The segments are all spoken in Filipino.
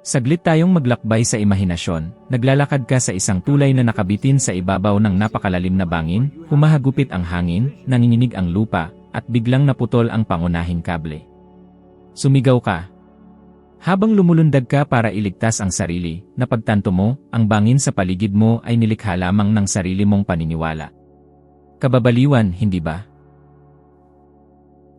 Saglit tayong maglakbay sa imahinasyon, naglalakad ka sa isang tulay na nakabitin sa ibabaw ng napakalalim na bangin, humahagupit ang hangin, nanginginig ang lupa, at biglang naputol ang pangunahing kable. Sumigaw ka. Habang lumulundag ka para iligtas ang sarili, napagtanto mo, ang bangin sa paligid mo ay nilikha lamang ng sarili mong paniniwala. Kababaliwan, hindi ba?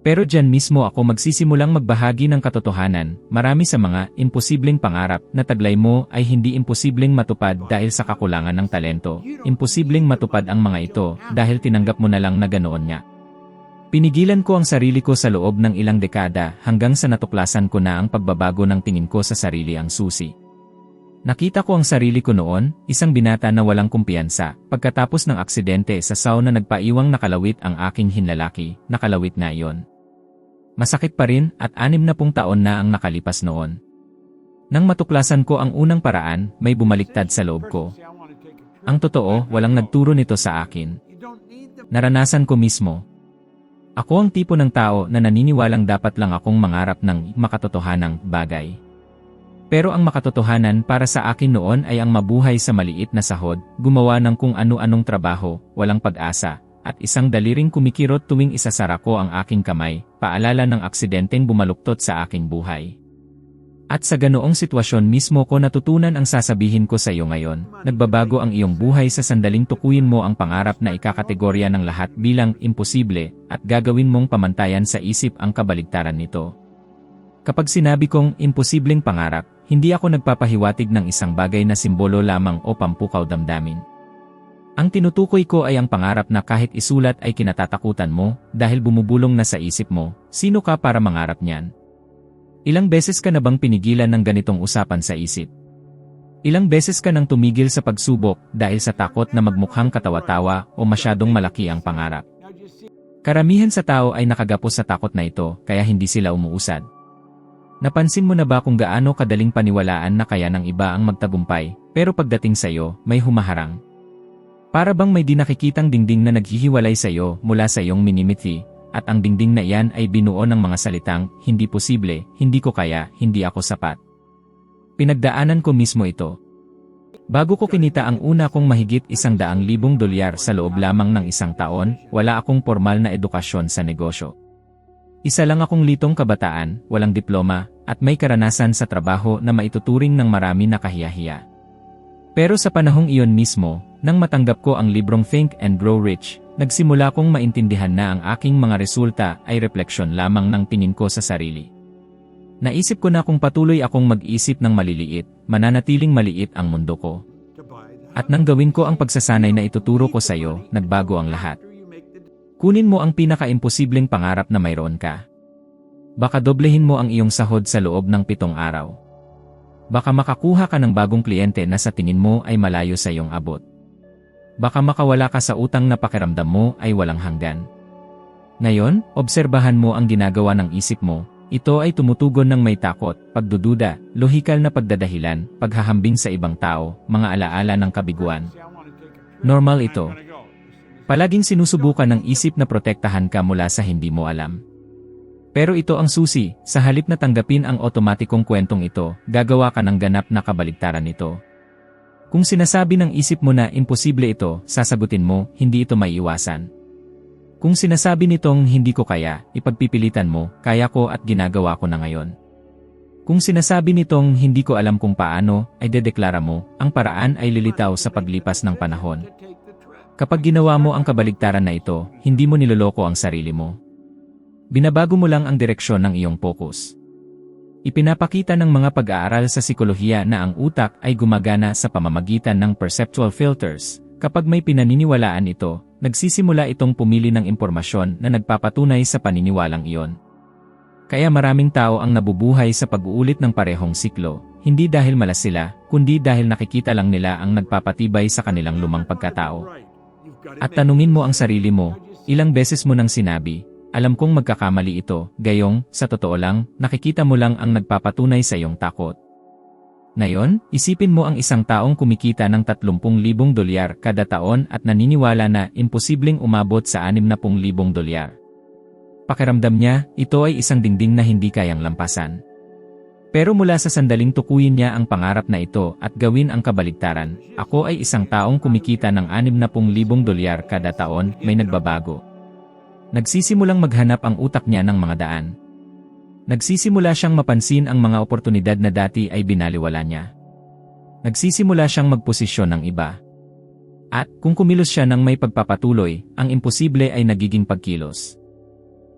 Pero diyan mismo ako magsisimulang magbahagi ng katotohanan, marami sa mga imposibleng pangarap na taglay mo ay hindi imposibleng matupad dahil sa kakulangan ng talento. Imposibleng matupad ang mga ito dahil tinanggap mo na lang na ganoon nga. Pinigilan ko ang sarili ko sa loob ng ilang dekada hanggang sa natuklasan ko na ang pagbabago ng tingin ko sa sarili ang susi. Nakita ko ang sarili ko noon, isang binata na walang kumpiyansa, pagkatapos ng aksidente sa sauna na nagpaiwang nakalawit ang aking hinlalaki, nakalawit na iyon. Masakit pa rin at 60 taon na ang nakalipas noon. Nang matuklasan ko ang unang paraan, may bumaliktad sa loob ko. Ang totoo, walang nagturo nito sa akin. Naranasan ko mismo. Ako ang tipo ng tao na naniniwalang dapat lang akong mangarap ng makatotohanang bagay. Pero ang makatotohanan para sa akin noon ay ang mabuhay sa maliit na sahod, gumawa ng kung ano-anong trabaho, walang pag-asa, at isang daliring kumikirot tuwing isasara ko ang aking kamay, paalala ng aksidenteng bumaluktot sa aking buhay. At sa ganoong sitwasyon mismo ko natutunan ang sasabihin ko sa iyo ngayon, nagbabago ang iyong buhay sa sandaling tukuyin mo ang pangarap na ikakategorya ng lahat bilang imposible, at gagawin mong pamantayan sa isip ang kabaligtaran nito. Kapag sinabi kong imposibleng pangarap, hindi ako nagpapahiwatig ng isang bagay na simbolo lamang o pampukaw damdamin. Ang tinutukoy ko ay ang pangarap na kahit isulat ay kinatatakutan mo dahil bumubulong na sa isip mo, sino ka para mangarap niyan? Ilang beses ka na bang pinigilan ng ganitong usapan sa isip? Ilang beses ka nang tumigil sa pagsubok dahil sa takot na magmukhang katawa-tawa o masyadong malaki ang pangarap? Karamihan sa tao ay nakagapos sa takot na ito kaya hindi sila umuusad. Napansin mo na ba kung gaano kadaling paniwalaan na kaya ng iba ang magtagumpay, pero pagdating sa iyo, may humaharang? Para bang may di nakikitang dingding na naghihiwalay sa iyo mula sa iyong minimiti, at ang dingding na iyan ay binuo ng mga salitang, hindi posible, hindi ko kaya, hindi ako sapat. Pinagdaanan ko mismo ito. Bago ko kinita ang una kong mahigit $100,000 sa loob lamang ng isang taon, wala akong formal na edukasyon sa negosyo. Isa lang akong litong kabataan, walang diploma, at may karanasan sa trabaho na maituturing ng marami na kahiyahiya. Pero sa panahong iyon mismo, nang matanggap ko ang librong Think and Grow Rich, nagsimula kong maintindihan na ang aking mga resulta ay refleksyon lamang ng tingin ko sa sarili. Naisip ko na kung patuloy akong mag-isip ng maliliit, mananatiling maliit ang mundo ko. At nang gawin ko ang pagsasanay na ituturo ko sa iyo, nagbago ang lahat. Kunin mo ang pinaka-imposibleng pangarap na mayroon ka. Baka doblehin mo ang iyong sahod sa loob ng 7 araw. Baka makakuha ka ng bagong kliyente na sa tingin mo ay malayo sa iyong abot. Baka makawala ka sa utang na pakiramdam mo ay walang hanggan. Ngayon, obserbahan mo ang ginagawa ng isip mo. Ito ay tumutugon ng may takot, pagdududa, lohikal na pagdadahilan, paghahambing sa ibang tao, mga alaala ng kabiguan. Normal ito. Palaging sinusubukan ng isip na protektahan ka mula sa hindi mo alam. Pero ito ang susi, sa halip na tanggapin ang otomatikong kwentong ito, gagawa ka ng ganap na kabaligtaran nito. Kung sinasabi ng isip mo na imposible ito, sasagutin mo, hindi ito maiiwasan. Kung sinasabi nitong hindi ko kaya, ipagpipilitan mo, kaya ko at ginagawa ko na ngayon. Kung sinasabi nitong hindi ko alam kung paano, ay dedeklara mo, ang paraan ay lilitaw sa paglipas ng panahon. Kapag ginawa mo ang kabaligtaran na ito, hindi mo niloloko ang sarili mo. Binabago mo lang ang direksyon ng iyong focus. Ipinapakita ng mga pag-aaral sa psikolohiya na ang utak ay gumagana sa pamamagitan ng perceptual filters. Kapag may pinaniniwalaan ito, nagsisimula itong pumili ng impormasyon na nagpapatunay sa paniniwalang iyon. Kaya maraming tao ang nabubuhay sa pag-uulit ng parehong siklo, hindi dahil malas sila, kundi dahil nakikita lang nila ang nagpapatibay sa kanilang lumang pagkatao. At tanungin mo ang sarili mo, ilang beses mo nang sinabi, alam kong magkakamali ito, gayong, sa totoo lang, nakikita mo lang ang nagpapatunay sa iyong takot. Ngayon, isipin mo ang isang taong kumikita ng $30,000 kada taon at naniniwala na imposibleng umabot sa $60,000. Pakiramdam niya, ito ay isang dingding na hindi kayang lampasan. Pero mula sa sandaling tukuyin niya ang pangarap na ito at gawin ang kabaligtaran, ako ay isang taong kumikita ng $60,000 kada taon, may nagbabago. Nagsisimulang maghanap ang utak niya ng mga daan. Nagsisimula siyang mapansin ang mga oportunidad na dati ay binaliwala niya. Nagsisimula siyang magposisyon ng iba. At kung kumilos siya ng may pagpapatuloy, ang imposible ay nagiging pagkilos.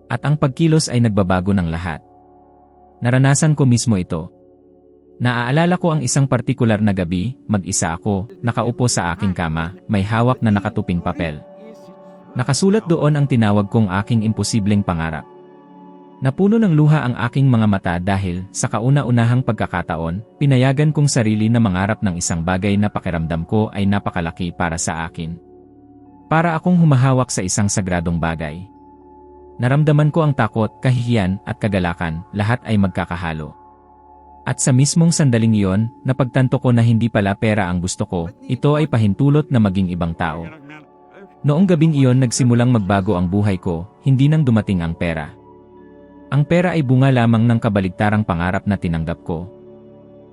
At ang pagkilos ay nagbabago ng lahat. Naranasan ko mismo ito. Naaalala ko ang isang partikular na gabi, mag-isa ako, nakaupo sa aking kama, may hawak na nakatuping papel. Nakasulat doon ang tinawag kong aking imposibleng pangarap. Napuno ng luha ang aking mga mata dahil, sa kauna-unahang pagkakataon, pinayagan kong sarili na mangarap ng isang bagay na pakiramdam ko ay napakalaki para sa akin. Para akong humahawak sa isang sagradong bagay. Naramdaman ko ang takot, kahihiyan, at kagalakan, lahat ay magkakahalo. At sa mismong sandaling iyon, napagtanto ko na hindi pala pera ang gusto ko, ito ay pahintulot na maging ibang tao. Noong gabing iyon nagsimulang magbago ang buhay ko, hindi nang dumating ang pera. Ang pera ay bunga lamang ng kabaligtarang pangarap na tinanggap ko.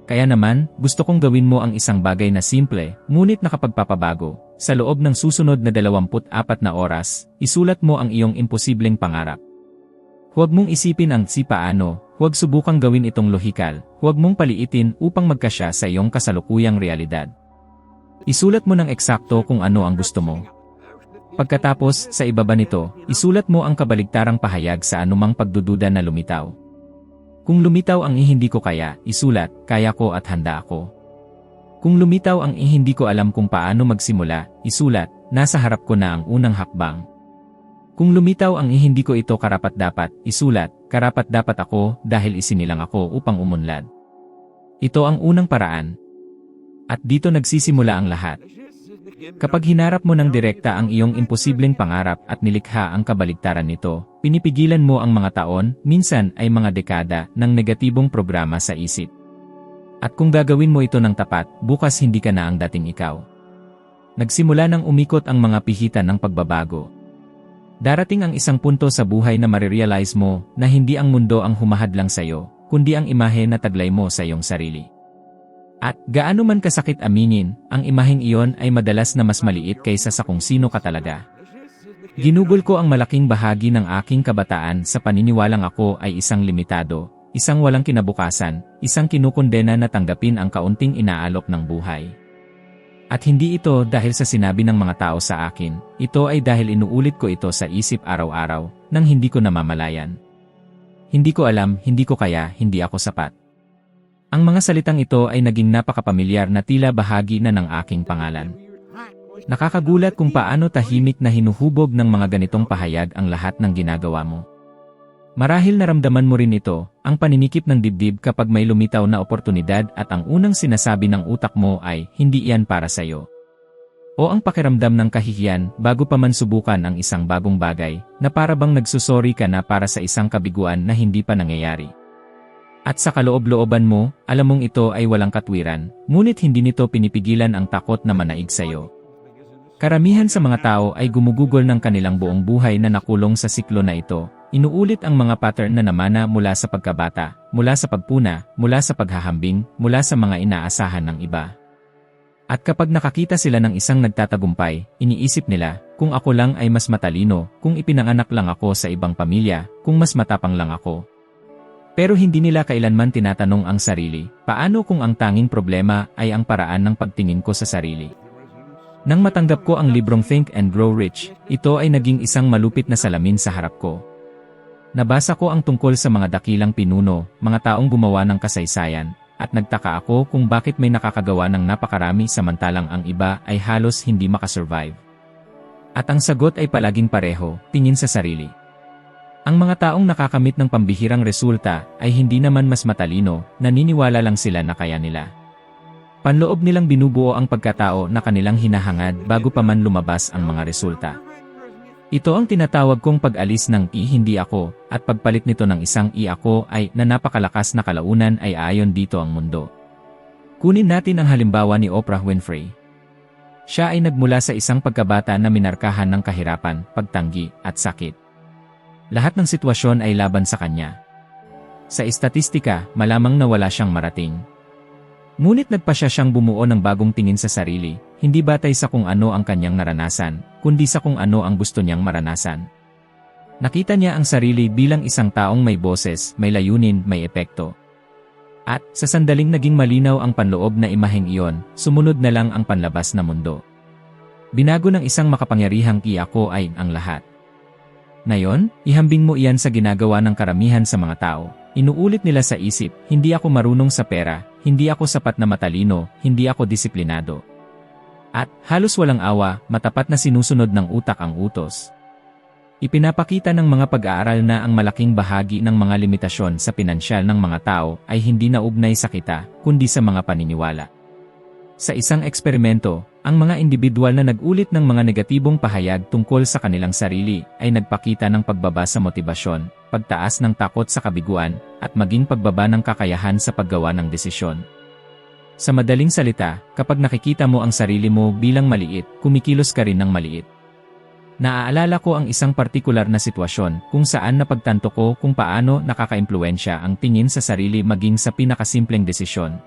Kaya naman, gusto kong gawin mo ang isang bagay na simple, ngunit nakapagpapabago. Sa loob ng susunod na 24 na oras, isulat mo ang iyong imposibleng pangarap. Huwag mong isipin ang si paano, huwag subukang gawin itong lohikal, huwag mong paliitin upang magkasya sa iyong kasalukuyang realidad. Isulat mo ng eksakto kung ano ang gusto mo. Pagkatapos, sa ibaba nito, isulat mo ang kabaligtarang pahayag sa anumang pagdududa na lumitaw. Kung lumitaw ang hindi ko kaya, isulat, kaya ko at handa ako. Kung lumitaw ang hindi ko alam kung paano magsimula, isulat, nasa harap ko na ang unang hakbang. Kung lumitaw ang hindi ko ito karapat-dapat, isulat, karapat-dapat ako dahil isinilang ako upang umunlad. Ito ang unang paraan. At dito nagsisimula ang lahat. Kapag hinarap mo ng direkta ang iyong imposibleng pangarap at nilikha ang kabaligtaran nito, pinipigilan mo ang mga taon, minsan ay mga dekada, ng negatibong programa sa isip. At kung gagawin mo ito ng tapat, bukas hindi ka na ang dating ikaw. Nagsimula nang umikot ang mga pihitan ng pagbabago. Darating ang isang punto sa buhay na marirealize mo na hindi ang mundo ang humahadlang sa iyo, kundi ang imahe na taglay mo sa iyong sarili. At gaano man kasakit aminin, ang imaheng iyon ay madalas na mas maliit kaysa sa kung sino ka talaga. Ginugol ko ang malaking bahagi ng aking kabataan sa paniniwalang ako ay isang limitado, isang walang kinabukasan, isang kinukondena na tanggapin ang kaunting inaalok ng buhay. At hindi ito dahil sa sinabi ng mga tao sa akin, ito ay dahil inuulit ko ito sa isip araw-araw, nang hindi ko namamalayan. Hindi ko alam, hindi ko kaya, hindi ako sapat. Ang mga salitang ito ay naging napakapamilyar na tila bahagi na ng aking pangalan. Nakakagulat kung paano tahimik na hinuhubog ng mga ganitong pahayag ang lahat ng ginagawa mo. Marahil naramdaman mo rin ito, ang paninikip ng dibdib kapag may lumitaw na oportunidad at ang unang sinasabi ng utak mo ay, hindi iyan para sa'yo. O ang pakiramdam ng kahihiyan bago pa man subukan ang isang bagong bagay, na para bang nagsusori ka na para sa isang kabiguan na hindi pa nangyayari. At sa kaloob-looban mo, alam mong ito ay walang katwiran, ngunit hindi nito pinipigilan ang takot na manaig sa'yo. Karamihan sa mga tao ay gumugugol ng kanilang buong buhay na nakulong sa siklo na ito. Inuulit ang mga pattern na namana mula sa pagkabata, mula sa pagpuna, mula sa paghahambing, mula sa mga inaasahan ng iba. At kapag nakakita sila ng isang nagtatagumpay, iniisip nila, kung ako lang ay mas matalino, kung ipinanganak lang ako sa ibang pamilya, kung mas matapang lang ako. Pero hindi nila kailanman tinatanong ang sarili, paano kung ang tanging problema ay ang paraan ng pagtingin ko sa sarili? Nang matanggap ko ang librong Think and Grow Rich, ito ay naging isang malupit na salamin sa harap ko. Nabasa ko ang tungkol sa mga dakilang pinuno, mga taong gumawa ng kasaysayan, at nagtaka ako kung bakit may nakakagawa ng napakarami samantalang ang iba ay halos hindi makasurvive. At ang sagot ay palaging pareho, tingin sa sarili. Ang mga taong nakakamit ng pambihirang resulta ay hindi naman mas matalino, naniniwala lang sila na kaya nila. Panloob nilang binubuo ang pagkatao na kanilang hinahangad bago pa man lumabas ang mga resulta. Ito ang tinatawag kong pag-alis ng hindi ako, at pagpalit nito ng isang ako ay na napakalakas na kalaunan ay ayon dito ang mundo. Kunin natin ang halimbawa ni Oprah Winfrey. Siya ay nagmula sa isang pagkabata na minarkahan ng kahirapan, pagtanggi, at sakit. Lahat ng sitwasyon ay laban sa kanya. Sa estatistika, malamang na wala siyang marating. Ngunit nagpasya siyang bumuo ng bagong tingin sa sarili, hindi batay sa kung ano ang kanyang naranasan, kundi sa kung ano ang gusto niyang maranasan. Nakita niya ang sarili bilang isang taong may boses, may layunin, may epekto. At, sa sandaling naging malinaw ang panloob na imaheng iyon, sumunod na lang ang panlabas na mundo. Binago ng isang makapangyarihang ako ay ang lahat. Ngayon, ihambing mo iyan sa ginagawa ng karamihan sa mga tao. Inuulit nila sa isip, hindi ako marunong sa pera, hindi ako sapat na matalino, hindi ako disiplinado. At, halos walang awa, matapat na sinusunod ng utak ang utos. Ipinapakita ng mga pag-aaral na ang malaking bahagi ng mga limitasyon sa pinansyal ng mga tao ay hindi naugnay sa kita, kundi sa mga paniniwala. Sa isang eksperimento, ang mga individual na nag-ulit ng mga negatibong pahayag tungkol sa kanilang sarili ay nagpakita ng pagbaba sa motibasyon, pagtaas ng takot sa kabiguan, at maging pagbaba ng kakayahan sa paggawa ng desisyon. Sa madaling salita, kapag nakikita mo ang sarili mo bilang maliit, kumikilos ka rin ng maliit. Naaalala ko ang isang partikular na sitwasyon kung saan napagtanto ko kung paano nakakaimpluwensya ang tingin sa sarili maging sa pinakasimpleng desisyon.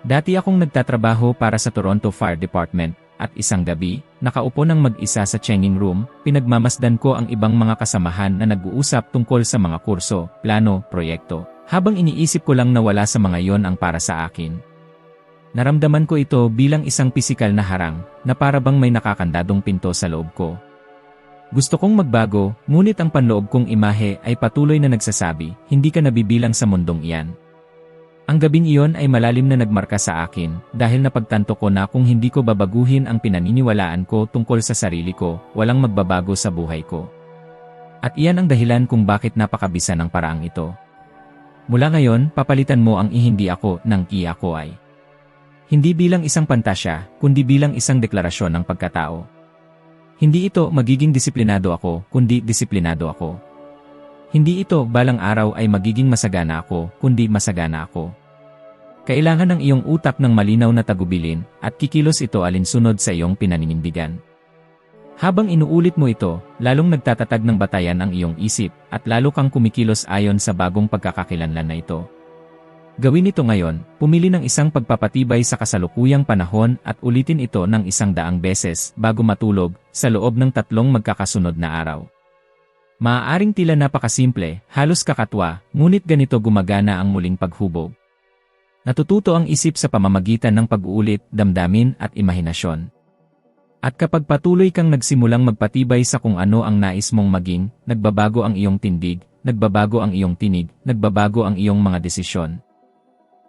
Dati akong nagtatrabaho para sa Toronto Fire Department, at isang gabi, nakaupo ng mag-isa sa changing room, pinagmamasdan ko ang ibang mga kasamahan na nag-uusap tungkol sa mga kurso, plano, proyekto, habang iniisip ko lang na wala sa mga yon ang para sa akin. Naramdaman ko ito bilang isang pisikal na harang, na para bang may nakakandadong pinto sa loob ko. Gusto kong magbago, ngunit ang panloob kong imahe ay patuloy na nagsasabi, hindi ka nabibilang sa mundong iyan. Ang gabing iyon ay malalim na nagmarka sa akin dahil napagtanto ko na kung hindi ko babaguhin ang pinaniniwalaan ko tungkol sa sarili ko, walang magbabago sa buhay ko. At iyan ang dahilan kung bakit napakabisa ng paraang ito. Mula ngayon, papalitan mo ang hindi ako ng ako ay. Hindi bilang isang pantasya, kundi bilang isang deklarasyon ng pagkatao. Hindi ito magiging disiplinado ako, kundi disiplinado ako. Hindi ito balang araw ay magiging masagana ako, kundi masagana ako. Kailangan ng iyong utak ng malinaw na tagubilin, at kikilos ito alinsunod sa iyong pinaninindigan. Habang inuulit mo ito, lalong nagtatatag ng batayan ang iyong isip, at lalo kang kumikilos ayon sa bagong pagkakakilanlan na ito. Gawin ito ngayon, pumili ng isang pagpapatibay sa kasalukuyang panahon at ulitin ito ng 100 beses bago matulog, sa loob ng 3 magkakasunod na araw. Maaaring tila napakasimple, halos kakatwa, ngunit ganito gumagana ang muling paghubog. Natututo ang isip sa pamamagitan ng pag-uulit, damdamin at imahinasyon. At kapag patuloy kang nagsimulang magpatibay sa kung ano ang nais mong maging, nagbabago ang iyong tindig, nagbabago ang iyong tinig, nagbabago ang iyong mga desisyon.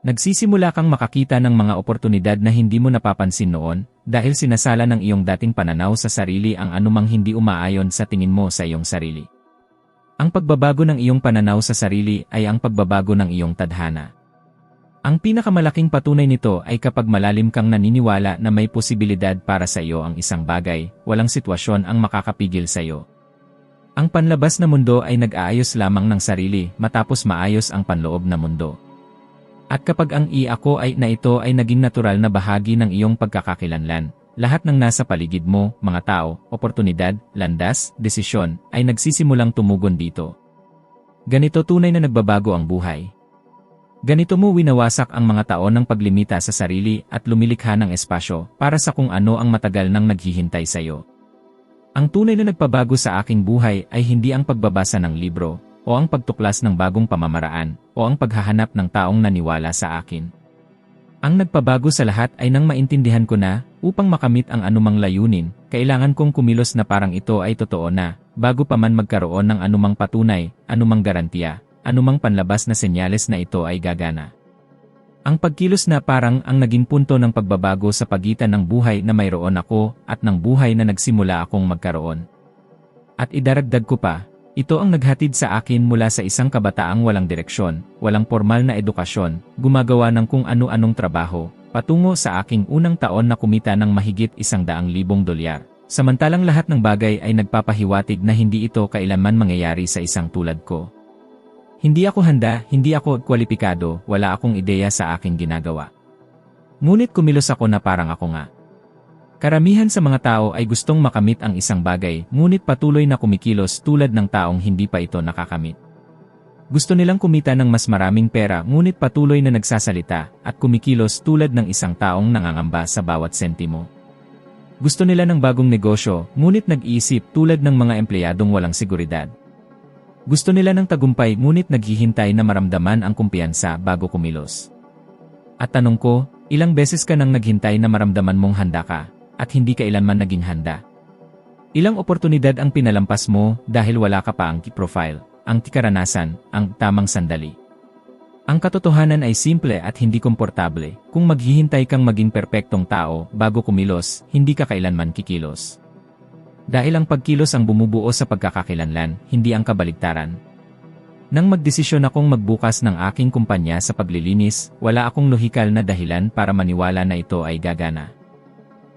Nagsisimula kang makakita ng mga oportunidad na hindi mo napapansin noon, dahil sinasala ng iyong dating pananaw sa sarili ang anumang hindi umaayon sa tingin mo sa iyong sarili. Ang pagbabago ng iyong pananaw sa sarili ay ang pagbabago ng iyong tadhana. Ang pinakamalaking patunay nito ay kapag malalim kang naniniwala na may posibilidad para sa iyo ang isang bagay, walang sitwasyon ang makakapigil sa iyo. Ang panlabas na mundo ay nag-aayos lamang ng sarili matapos maayos ang panloob na mundo. At kapag ang ako ay na ito ay naging natural na bahagi ng iyong pagkakakilanlan, lahat ng nasa paligid mo, mga tao, oportunidad, landas, desisyon, ay nagsisimulang tumugon dito. Ganito tunay na nagbabago ang buhay. Ganito mo winawasak ang mga taon ng paglimita sa sarili at lumilikha ng espasyo para sa kung ano ang matagal nang naghihintay sa iyo. Ang tunay na nagpabago sa aking buhay ay hindi ang pagbabasa ng libro, o ang pagtuklas ng bagong pamamaraan, o ang paghahanap ng taong naniwala sa akin. Ang nagpabago sa lahat ay nang maintindihan ko na, upang makamit ang anumang layunin, kailangan kong kumilos na parang ito ay totoo na, bago pa man magkaroon ng anumang patunay, anumang garantiya, anumang panlabas na senyales na ito ay gagana. Ang pagkilos na parang ang naging punto ng pagbabago sa pagitan ng buhay na mayroon ako at ng buhay na nagsimula akong magkaroon. At idaragdag ko pa, ito ang naghatid sa akin mula sa isang kabataang walang direksyon, walang formal na edukasyon, gumagawa ng kung ano-anong trabaho, patungo sa aking unang taon na kumita ng mahigit $100,000. Samantalang lahat ng bagay ay nagpapahiwatig na hindi ito kailanman mangyayari sa isang tulad ko. Hindi ako handa, hindi ako kwalipikado, wala akong ideya sa aking ginagawa. Ngunit kumilos ako na parang ako nga. Karamihan sa mga tao ay gustong makamit ang isang bagay, ngunit patuloy na kumikilos tulad ng taong hindi pa ito nakakamit. Gusto nilang kumita ng mas maraming pera ngunit patuloy na nagsasalita at kumikilos tulad ng isang taong nangangamba sa bawat sentimo. Gusto nila ng bagong negosyo ngunit nag-iisip tulad ng mga empleyadong walang seguridad. Gusto nila ng tagumpay ngunit naghihintay na maramdaman ang kumpiyansa bago kumilos. At tanong ko, ilang beses ka nang naghintay na maramdaman mong handa ka at hindi kailanman naging handa? Ilang oportunidad ang pinalampas mo dahil wala ka pa ang key profile, ang karanasan, ang tamang sandali. Ang katotohanan ay simple at hindi komportable. Kung maghihintay kang maging perpektong tao bago kumilos, hindi ka kailanman kikilos. Dahil ang pagkilos ang bumubuo sa pagkakakilanlan, hindi ang kabaligtaran. Nang magdesisyon akong magbukas ng aking kumpanya sa paglilinis, wala akong lohikal na dahilan para maniwala na ito ay gagana.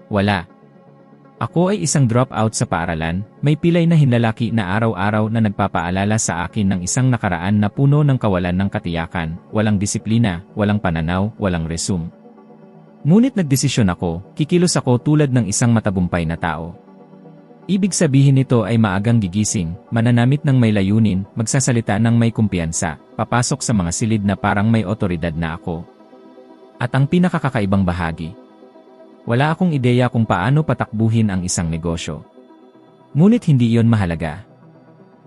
Wala. Ako ay isang dropout sa paaralan, may pilay na hinlalaki na araw-araw na nagpapaalala sa akin ng isang nakaraan na puno ng kawalan ng katiyakan, walang disiplina, walang pananaw, walang resume. Ngunit nagdesisyon ako, kikilos ako tulad ng isang matagumpay na tao. Ibig sabihin nito ay maagang gigising, mananamit ng may layunin, magsasalita ng may kumpiyansa, papasok sa mga silid na parang may otoridad na ako. At ang pinakakakaibang bahagi, wala akong ideya kung paano patakbuhin ang isang negosyo. Ngunit hindi iyon mahalaga.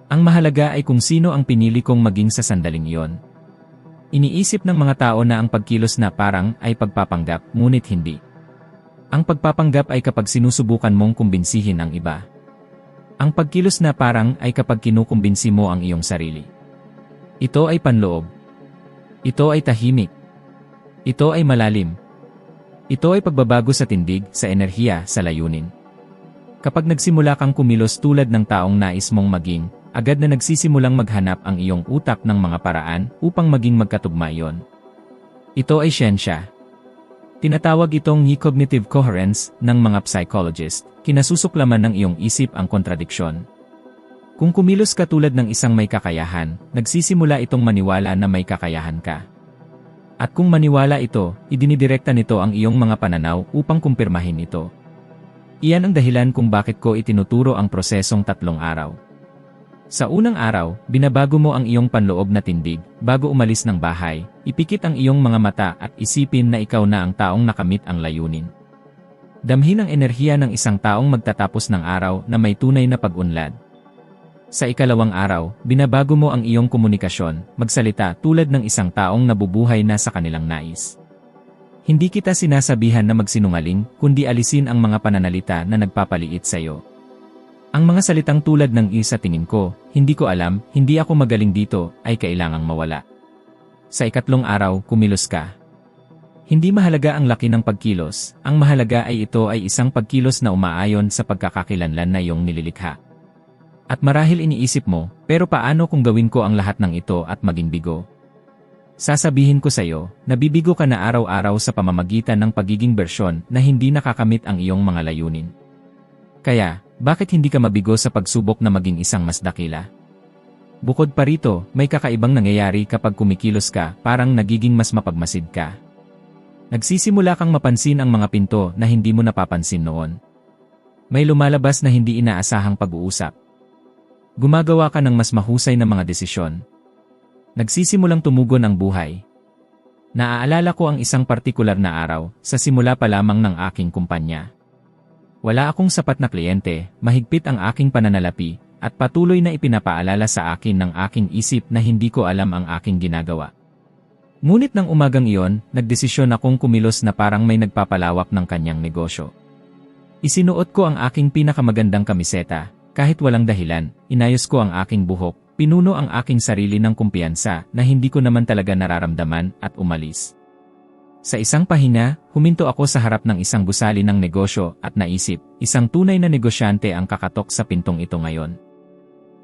Ang mahalaga ay kung sino ang pinili kong maging sa sandaling iyon. Iniisip ng mga tao na ang pagkilos na parang ay pagpapanggap, ngunit hindi. Ang pagpapanggap ay kapag sinusubukan mong kumbinsihin ang iba. Ang pagkilos na parang ay kapag kinukumbinsi mo ang iyong sarili. Ito ay panloob. Ito ay tahimik. Ito ay malalim. Ito ay pagbabago sa tindig, sa enerhiya, sa layunin. Kapag nagsimula kang kumilos tulad ng taong nais mong maging, agad na nagsisimulang maghanap ang iyong utak ng mga paraan upang maging magkatugma iyon. Ito ay siyensya. Tinatawag itong cognitive coherence ng mga psychologist, kinasusuklaman ng iyong isip ang kontradiksyon. Kung kumilos ka tulad ng isang may kakayahan, nagsisimula itong maniwala na may kakayahan ka. At kung maniwala ito, idinidirekta nito ang iyong mga pananaw upang kumpirmahin ito. Iyan ang dahilan kung bakit ko itinuturo ang prosesong 3 araw. Sa unang araw, binabago mo ang iyong panloob na tindig, bago umalis ng bahay, ipikit ang iyong mga mata at isipin na ikaw na ang taong nakamit ang layunin. Damhin ang enerhiya ng isang taong magtatapos ng araw na may tunay na pag-unlad. Sa ikalawang araw, binabago mo ang iyong komunikasyon, magsalita tulad ng isang taong nabubuhay na sa kanilang nais. Hindi kita sinasabihan na magsinungaling, kundi alisin ang mga pananalita na nagpapaliit sa iyo. Ang mga salitang tulad ng sa tingin ko, hindi ko alam, hindi ako magaling dito, ay kailangang mawala. Sa ikatlong araw, kumilos ka. Hindi mahalaga ang laki ng pagkilos, ang mahalaga ay ito ay isang pagkilos na umaayon sa pagkakakilanlan na iyong nililikha. At marahil iniisip mo, pero paano kung gawin ko ang lahat ng ito at maging bigo? Sasabihin ko sa iyo, nabibigo ka na araw-araw sa pamamagitan ng pagiging bersyon na hindi nakakamit ang iyong mga layunin. Kaya, bakit hindi ka mabigo sa pagsubok na maging isang mas dakila? Bukod pa rito, may kakaibang nangyayari kapag kumikilos ka, parang nagiging mas mapagmasid ka. Nagsisimula kang mapansin ang mga pinto na hindi mo napapansin noon. May lumalabas na hindi inaasahang pag-uusap. Gumagawa ka ng mas mahusay na mga desisyon. Nagsisimulang tumugon ang buhay. Naaalala ko ang isang partikular na araw, sa simula pa lamang ng aking kumpanya. Wala akong sapat na kliyente, mahigpit ang aking pananalapi, at patuloy na ipinapaalala sa akin ng aking isip na hindi ko alam ang aking ginagawa. Ngunit ng umagang iyon, nagdesisyon akong kumilos na parang may nagpapalawak ng kanyang negosyo. Isinuot ko ang aking pinakamagandang kamiseta, kahit walang dahilan, inayos ko ang aking buhok, pinuno ang aking sarili ng kumpiyansa na hindi ko naman talaga nararamdaman at umalis. Sa isang pahinga, huminto ako sa harap ng isang gusali ng negosyo at naisip, isang tunay na negosyante ang kakatok sa pintong ito ngayon.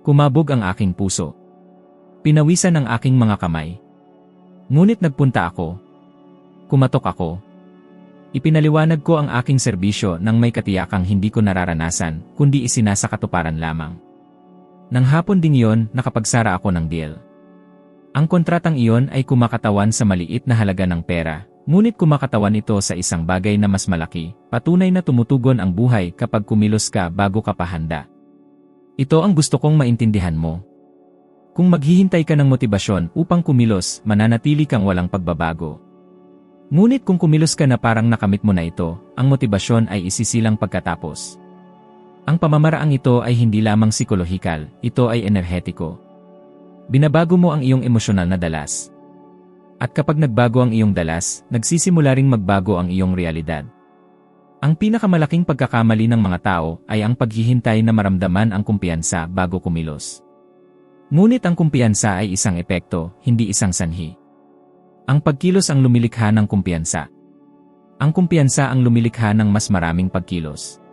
Kumabog ang aking puso. Pinawisan ang aking mga kamay. Ngunit nagpunta ako. Kumatok ako. Ipinaliwanag ko ang aking serbisyo nang may katiyakang hindi ko nararanasan, kundi isinasakatuparan lamang. Nang hapon ding iyon, nakapagsara ako ng deal. Ang kontratang iyon ay kumakatawan sa maliit na halaga ng pera, ngunit kumakatawan ito sa isang bagay na mas malaki, patunay na tumutugon ang buhay kapag kumilos ka bago ka pa handa. Ito ang gusto kong maintindihan mo. Kung maghihintay ka ng motibasyon upang kumilos, mananatili kang walang pagbabago. Ngunit kung kumilos ka na parang nakamit mo na ito, ang motibasyon ay isisilang pagkatapos. Ang pamamaraang ito ay hindi lamang psikolohikal, ito ay enerhetiko. Binabago mo ang iyong emosyonal na dalas. At kapag nagbago ang iyong dalas, nagsisimula ring magbago ang iyong realidad. Ang pinakamalaking pagkakamali ng mga tao ay ang paghihintay na maramdaman ang kumpiyansa bago kumilos. Ngunit ang kumpiyansa ay isang epekto, hindi isang sanhi. Ang pagkilos ang lumilikha ng kumpiyansa. Ang kumpiyansa ang lumilikha ng mas maraming pagkilos.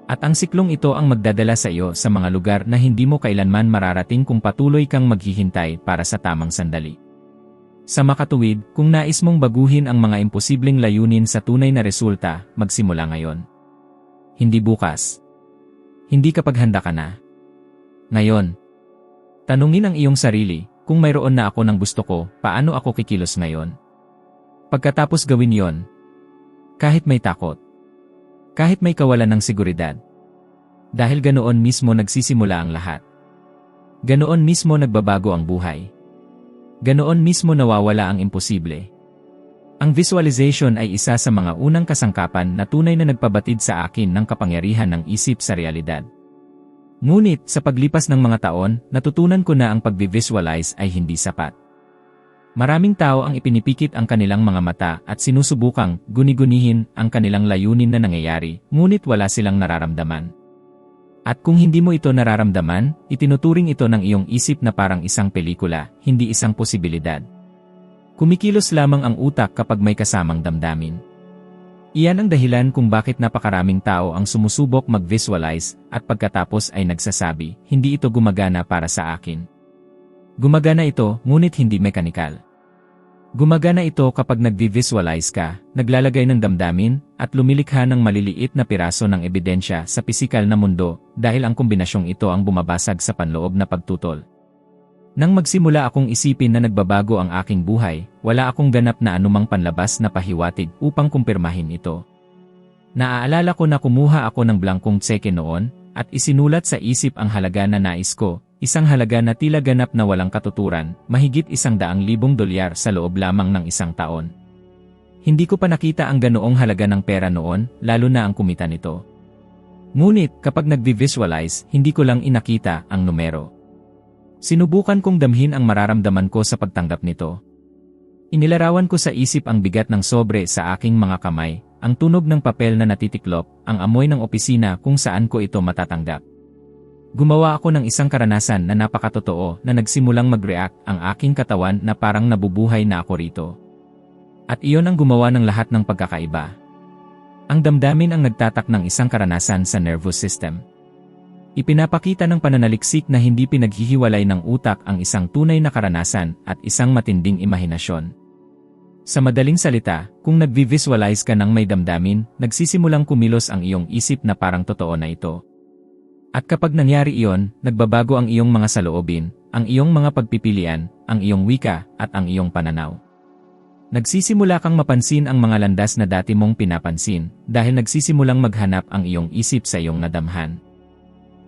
At ang siklong ito ang magdadala sa iyo sa mga lugar na hindi mo kailanman mararating kung patuloy kang maghihintay para sa tamang sandali. Sa makatuwid, kung nais mong baguhin ang mga imposibleng layunin sa tunay na resulta, magsimula ngayon. Hindi bukas. Hindi kapag handa ka na. Ngayon. Tanungin ang iyong sarili, kung mayroon na ako ng gusto ko, paano ako kikilos ngayon? Pagkatapos gawin yon, kahit may takot, kahit may kawalan ng seguridad. Dahil ganoon mismo nagsisimula ang lahat. Ganoon mismo nagbabago ang buhay. Ganoon mismo nawawala ang imposible. Ang visualization ay isa sa mga unang kasangkapan na tunay na nagpabatid sa akin ng kapangyarihan ng isip sa realidad. Ngunit sa paglipas ng mga taon, natutunan ko na ang pag-visualize ay hindi sapat. Maraming tao ang ipinipikit ang kanilang mga mata at sinusubukang guni-gunihin ang kanilang layunin na nangyayari, ngunit wala silang nararamdaman. At kung hindi mo ito nararamdaman, itinuturing ito ng iyong isip na parang isang pelikula, hindi isang posibilidad. Kumikilos lamang ang utak kapag may kasamang damdamin. Iyan ang dahilan kung bakit napakaraming tao ang sumusubok mag-visualize at pagkatapos ay nagsasabi, hindi ito gumagana para sa akin. Gumagana ito, ngunit hindi mekanikal. Gumagana ito kapag nag-visualize ka, naglalagay ng damdamin, at lumilikha ng maliliit na piraso ng ebidensya sa pisikal na mundo dahil ang kombinasyong ito ang bumabasag sa panloob na pagtutol. Nang magsimula akong isipin na nagbabago ang aking buhay, wala akong ganap na anumang panlabas na pahiwatig upang kumpirmahin ito. Naaalala ko na kumuha ako ng blankong tseke noon, at isinulat sa isip ang halaga na nais ko, isang halaga na tila ganap na walang katuturan, mahigit $100,000 sa loob lamang ng isang taon. Hindi ko pa nakita ang ganoong halaga ng pera noon, lalo na ang kumita nito. Ngunit kapag nag-visualize, hindi ko lang inakita ang numero. Sinubukan kong damhin ang mararamdaman ko sa pagtanggap nito. Inilarawan ko sa isip ang bigat ng sobre sa aking mga kamay, ang tunog ng papel na natitiklop, ang amoy ng opisina kung saan ko ito matatanggap. Gumawa ako ng isang karanasan na napakatotoo na nagsimulang mag-react ang aking katawan na parang nabubuhay na ako rito. At iyon ang gumawa ng lahat ng pagkakaiba. Ang damdamin ang nagtatak ng isang karanasan sa nervous system. Ipinapakita ng pananaliksik na hindi pinaghihiwalay ng utak ang isang tunay na karanasan at isang matinding imahinasyon. Sa madaling salita, kung nag-visualize ka ng may damdamin, nagsisimulang kumilos ang iyong isip na parang totoo na ito. At kapag nangyari iyon, nagbabago ang iyong mga saloobin, ang iyong mga pagpipilian, ang iyong wika, at ang iyong pananaw. Nagsisimula kang mapansin ang mga landas na dati mong pinapansin, dahil nagsisimulang maghanap ang iyong isip sa iyong nadamhan.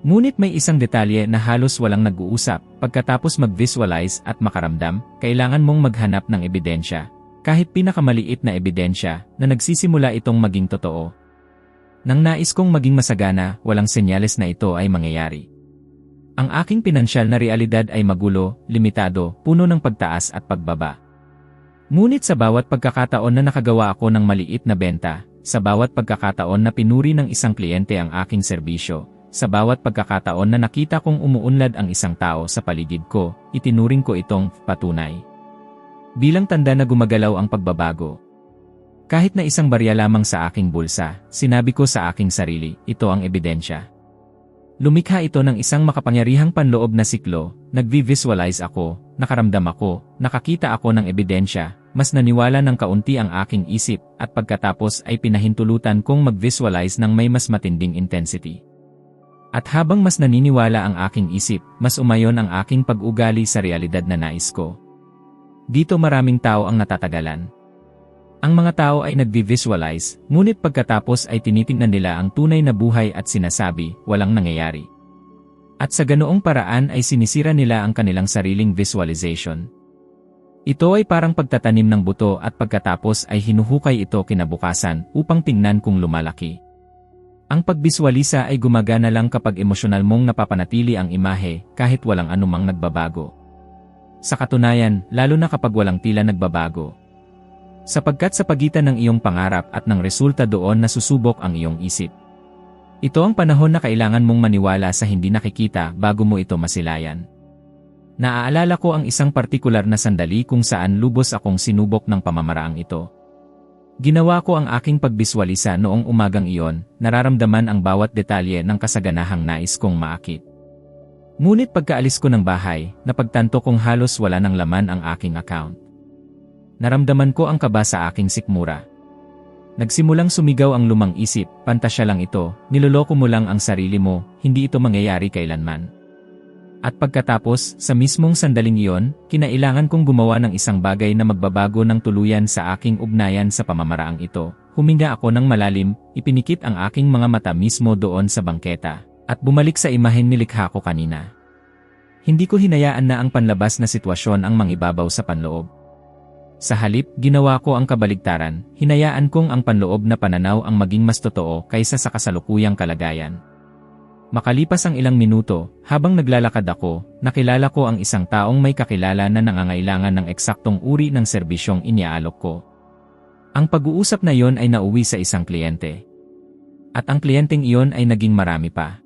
Ngunit may isang detalye na halos walang nag-uusap, pagkatapos mag-visualize at makaramdam, kailangan mong maghanap ng ebidensya, kahit pinakamaliit na ebidensya, na nagsisimula itong maging totoo. Nang nais kong maging masagana, walang senyales na ito ay mangyayari. Ang aking pinansyal na realidad ay magulo, limitado, puno ng pagtaas at pagbaba. Ngunit sa bawat pagkakataon na nakagawa ako ng maliit na benta, sa bawat pagkakataon na pinuri ng isang kliyente ang aking serbisyo, sa bawat pagkakataon na nakita kong umuunlad ang isang tao sa paligid ko, itinuring ko itong patunay. Bilang tanda na gumagalaw ang pagbabago. Kahit na isang barya lamang sa aking bulsa, sinabi ko sa aking sarili, ito ang ebidensya. Lumikha ito ng isang makapangyarihang panloob na siklo, nag-visualize ako, nakaramdam ako, nakakita ako ng ebidensya, mas naniwala ng kaunti ang aking isip, at pagkatapos ay pinahintulutan kong mag-visualize ng may mas matinding intensity. At habang mas naniniwala ang aking isip, mas umayon ang aking pag-ugali sa realidad na nais ko. Dito maraming tao ang natatagalan. Ang mga tao ay nag-visualize, ngunit pagkatapos ay tinitingnan nila ang tunay na buhay at sinasabi, walang nangyayari. At sa ganoong paraan ay sinisira nila ang kanilang sariling visualization. Ito ay parang pagtatanim ng buto at pagkatapos ay hinuhukay ito kinabukasan upang tingnan kung lumalaki. Ang pagbiswalisa ay gumagana lang kapag emosyonal mong napapanatili ang imahe kahit walang anumang nagbabago. Sa katunayan, lalo na kapag walang tila nagbabago. Sapagkat sa pagitan ng iyong pangarap at ng resulta doon nasusubok ang iyong isip. Ito ang panahon na kailangan mong maniwala sa hindi nakikita bago mo ito masilayan. Naaalala ko ang isang partikular na sandali kung saan lubos akong sinubok ng pamamaraang ito. Ginawa ko ang aking pagbiswalisa noong umagang iyon, nararamdaman ang bawat detalye ng kasaganahang nais kong maakit. Ngunit pagkaalis ko ng bahay, napagtanto kong halos wala ng laman ang aking account. Naramdaman ko ang kaba sa aking sikmura. Nagsimulang sumigaw ang lumang isip, pantasya lang ito, niloloko mo lang ang sarili mo, hindi ito mangyayari kailanman. At pagkatapos, sa mismong sandaling iyon, kinailangan kong gumawa ng isang bagay na magbabago ng tuluyan sa aking ugnayan sa pamamaraang ito. Huminga ako ng malalim, ipinikit ang aking mga mata mismo doon sa bangketa, at bumalik sa imahen nilikha ko kanina. Hindi ko hinayaan na ang panlabas na sitwasyon ang mangibabaw sa panloob. Sa halip, ginawa ko ang kabaligtaran, hinayaan kong ang panloob na pananaw ang maging mas totoo kaysa sa kasalukuyang kalagayan. Makalipas ang ilang minuto, habang naglalakad ako, nakilala ko ang isang taong may kakilala na nangangailangan ng eksaktong uri ng serbisyong iniaalok ko. Ang pag-uusap na iyon ay nauwi sa isang kliyente. At ang kliyenteng iyon ay naging marami pa.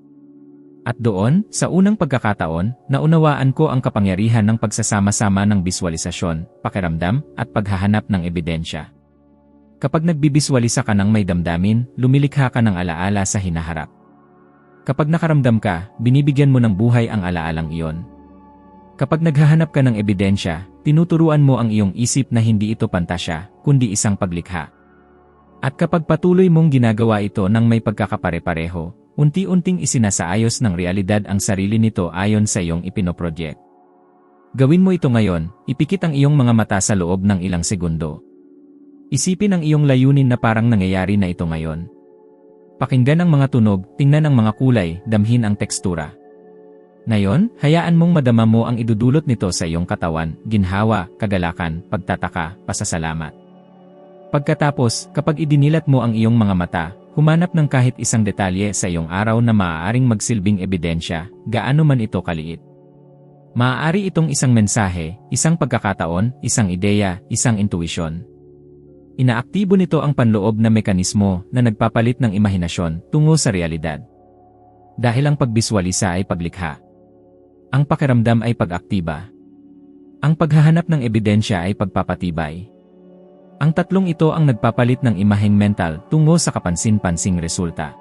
At doon, sa unang pagkakataon, naunawaan ko ang kapangyarihan ng pagsasama-sama ng biswalisasyon, pakiramdam, at paghahanap ng ebidensya. Kapag nagbibiswalisa ka ng may damdamin, lumilikha ka ng alaala sa hinaharap. Kapag nakaramdam ka, binibigyan mo ng buhay ang alaalang iyon. Kapag naghahanap ka ng ebidensya, tinuturuan mo ang iyong isip na hindi ito pantasya, kundi isang paglikha. At kapag patuloy mong ginagawa ito ng may pagkakapare-pareho, unti-unting isinasaayos ng realidad ang sarili nito ayon sa iyong ipinoproject. Gawin mo ito ngayon, ipikit ang iyong mga mata sa loob ng ilang segundo. Isipin ang iyong layunin na parang nangyayari na ito ngayon. Pakinggan ang mga tunog, tingnan ang mga kulay, damhin ang tekstura. Ngayon, hayaan mong madama mo ang idudulot nito sa iyong katawan, ginhawa, kagalakan, pagtataka, pasasalamat. Pagkatapos, kapag idinilat mo ang iyong mga mata, humanap ng kahit isang detalye sa iyong araw na maaaring magsilbing ebidensya, gaano man ito kaliit. Maaari itong isang mensahe, isang pagkakataon, isang ideya, isang intuisyon. Inaaktibo nito ang panloob na mekanismo na nagpapalit ng imahinasyon tungo sa realidad. Dahil ang pagbiswalisa ay paglikha. Ang pakiramdam ay pag-aktiba. Ang paghahanap ng ebidensya ay pagpapatibay. Ang tatlong ito ang nagpapalit ng imaheng mental tungo sa kapansin-pansing resulta.